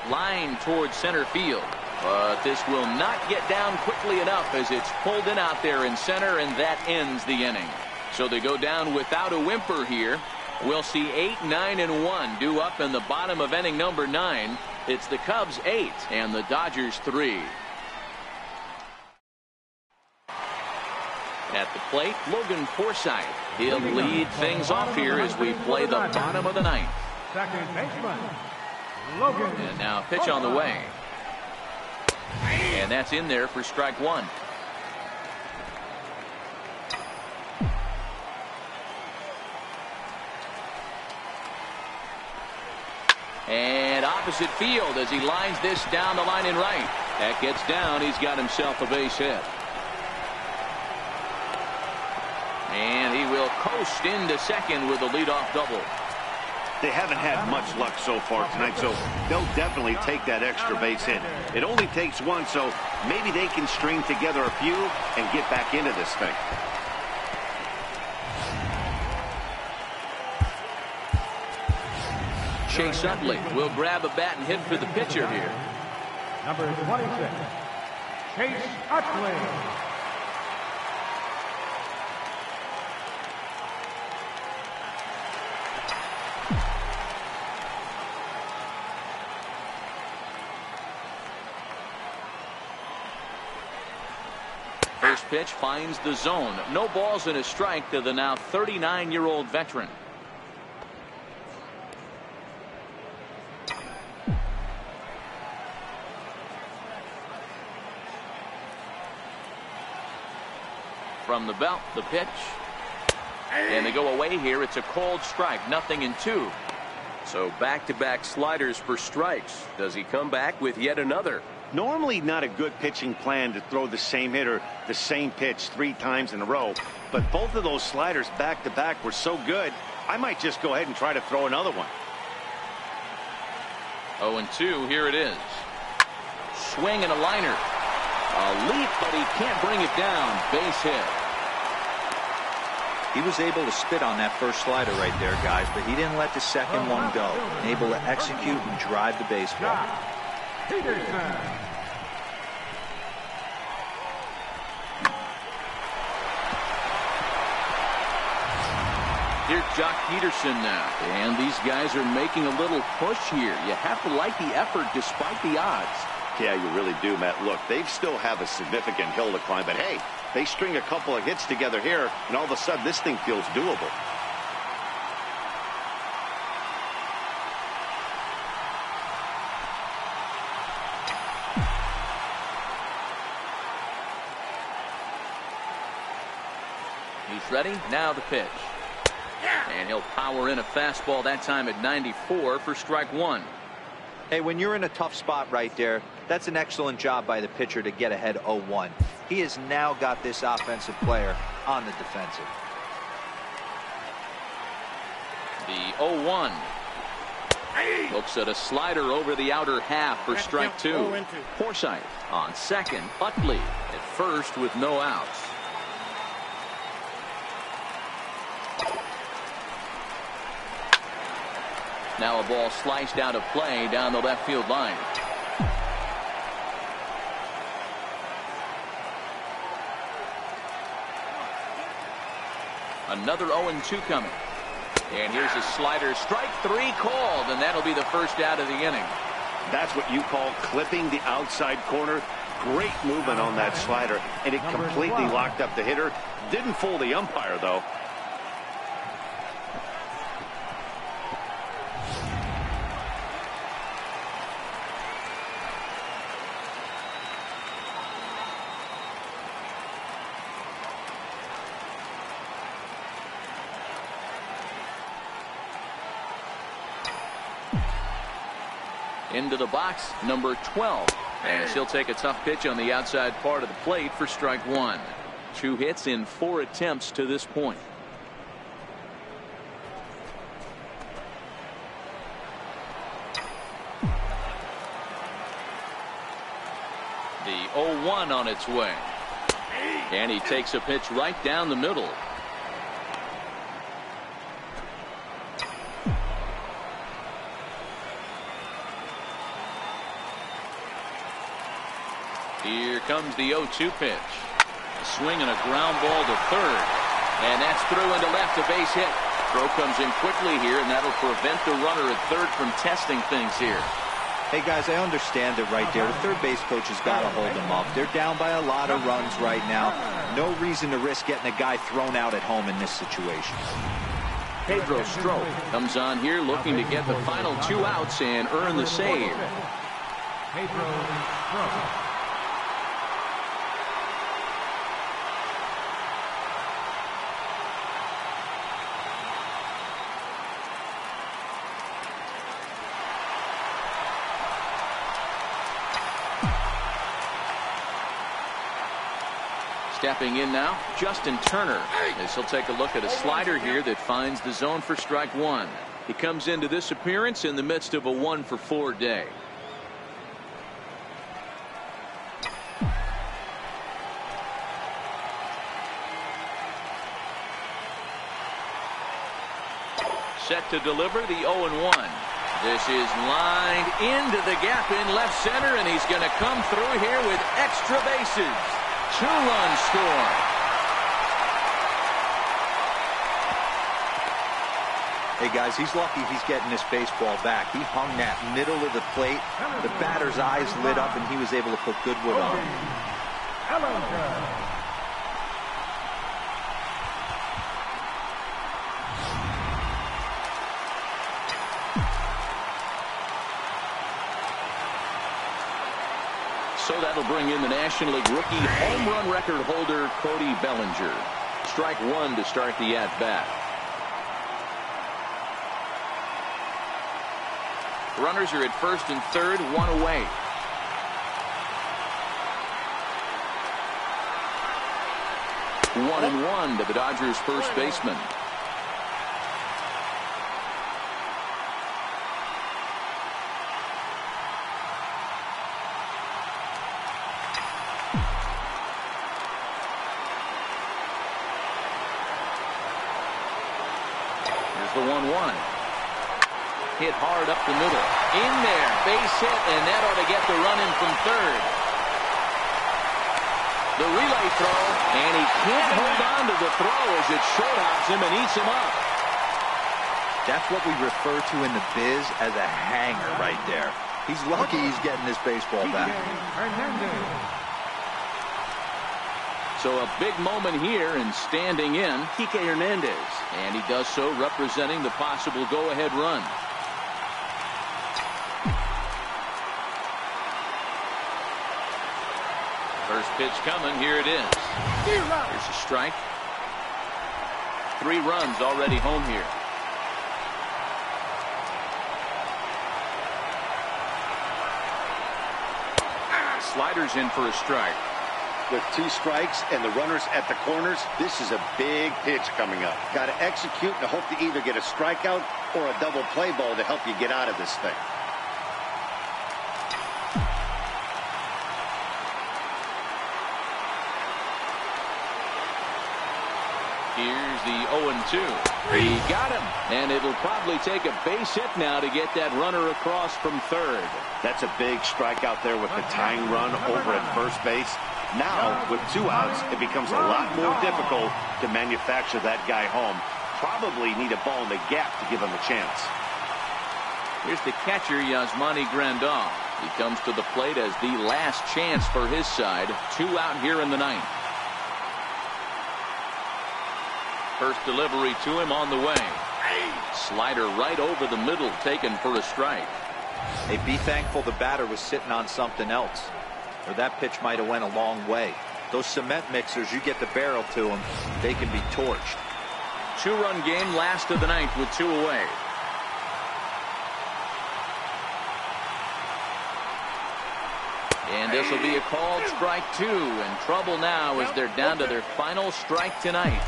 Line towards center field. But this will not get down quickly enough as it's pulled in out there in center, and that ends the inning. So they go down without a whimper here. We'll see 8, 9, and 1 due up in the bottom of inning number 9. It's the Cubs 8 and the Dodgers 3. At the plate, Logan Forsythe. He'll lead things off here as we play the bottom of the 9th. Second baseman, Logan. And now a pitch on the way. And that's in there for strike 1. And opposite field as he lines this down the line in right. That gets down. He's got himself a base hit. And he will coast into second with a leadoff double. They haven't had much luck so far tonight, so they'll definitely take that extra base hit. It only takes one, so maybe they can string together a few and get back into this thing. Chase Utley will grab a bat and hit for the pitcher here. Number 26, Chase Utley. First pitch finds the zone. No balls and a strike to the now 39-year-old veteran. From the belt, the pitch. And they go away here. It's a cold strike. 0-2. So back-to-back sliders for strikes. Does he come back with yet another? Normally not a good pitching plan to throw the same hitter the same pitch 3 times in a row, but both of those sliders back-to-back were so good, I might just go ahead and try to throw another one. 0-2, here it is. Swing and a liner. A leap, but he can't bring it down. Base hit. He was able to spit on that first slider right there, guys, but he didn't let the second one go. And able to execute and drive the baseball. Here's Jock Peterson now. And these guys are making a little push here. You have to like the effort despite the odds. Yeah, you really do, Matt. Look, they still have a significant hill to climb, but hey, they string a couple of hits together here, and all of a sudden this thing feels doable. He's ready. Now the pitch. And he'll power in a fastball that time at 94 for strike one. Hey, when you're in a tough spot right there, that's an excellent job by the pitcher to get ahead 0-1. He has now got this offensive player on the defensive. The 0-1. Looks at a slider over the outer half for strike two. Forsythe on second. Utley at first with no outs. Now a ball sliced out of play down the left field line. Another 0-2 coming. And here's a slider. Strike three called, and that'll be the first out of the inning. That's what you call clipping the outside corner. Great movement on that slider, and it completely locked up the hitter. Didn't fool the umpire, though. Into the box, number 12. And he'll take a tough pitch on the outside part of the plate for strike one. 2 hits in 4 attempts to this point. The 0-1 on its way. And he takes a pitch right down the middle. Here comes the 0-2 pitch. A swing and a ground ball to third. And that's through into left, a base hit. Throw comes in quickly here, and that'll prevent the runner at third from testing things here. Hey, guys, I understand it right there. The third base coach has got to hold them up. They're down by a lot of runs right now. No reason to risk getting a guy thrown out at home in this situation. Pedro Strop comes on here looking to get the final 2 outs and earn the save. Pedro Strop. Stepping in now, Justin Turner, as he'll take a look at a slider here that finds the zone for strike one. He comes into this appearance in the midst of a 1-for-4 day. Set to deliver the 0-1. This is lined into the gap in left center, and he's going to come through here with extra bases. 2-run score. Hey, guys, he's lucky he's getting this baseball back. He hung that middle of the plate. The batter's eyes lit up, and he was able to put good wood on it. So that'll bring in the National League rookie home run record holder Cody Bellinger. Strike one to start the at-bat. Runners are at first and third, 1 away. One and one to the Dodgers first baseman. The 1-1. Hit hard up the middle. In there. Base hit, and that ought to get the run in from third. The relay throw, and he can't hold on to the throw as it short hops him and eats him up. That's what we refer to in the biz as a hanger right there. He's lucky he's getting this baseball back. So a big moment here, and standing in, Kike Hernandez. And he does so representing the possible go-ahead run. First pitch coming. Here it is. Here's a strike. 3 runs already home here. Sliders in for a strike. With 2 strikes and the runners at the corners, this is a big pitch coming up. Got to execute and hope to either get a strikeout or a double play ball to help you get out of this thing. Here's the 0-2. He got him, and it'll probably take a base hit now to get that runner across from third. That's a big strikeout there with the tying run over at first base. Now, with 2 outs, it becomes a lot more difficult to manufacture that guy home. Probably need a ball in the gap to give him a chance. Here's the catcher, Yasmani Grandal. He comes to the plate as the last chance for his side. 2 out here in the 9th. First delivery to him on the way. Slider right over the middle, taken for a strike. Hey, be thankful the batter was sitting on something else, or that pitch might have went a long way. Those cement mixers, you get the barrel to them, they can be torched. 2-run game, last of the 9th with 2 away. And this will be a called strike 2, and trouble now as they're down to their final strike tonight.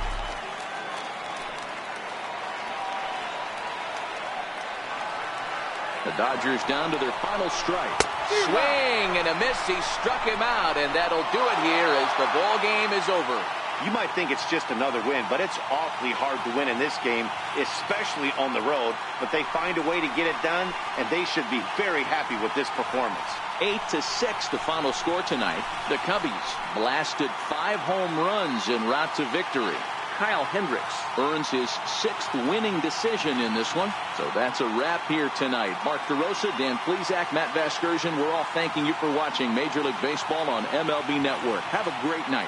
The Dodgers down to their final strike. Swing and a miss. He struck him out, and that'll do it here as the ball game is over. You might think it's just another win, but it's awfully hard to win in this game, especially on the road. But they find a way to get it done, and they should be very happy with this performance. 8-6 the final score tonight. The Cubbies blasted 5 home runs en route to victory. Kyle Hendricks earns his 6th winning decision in this one. So that's a wrap here tonight. Mark DeRosa, Dan Plesac, Matt Vasgersian, we're all thanking you for watching Major League Baseball on MLB Network. Have a great night.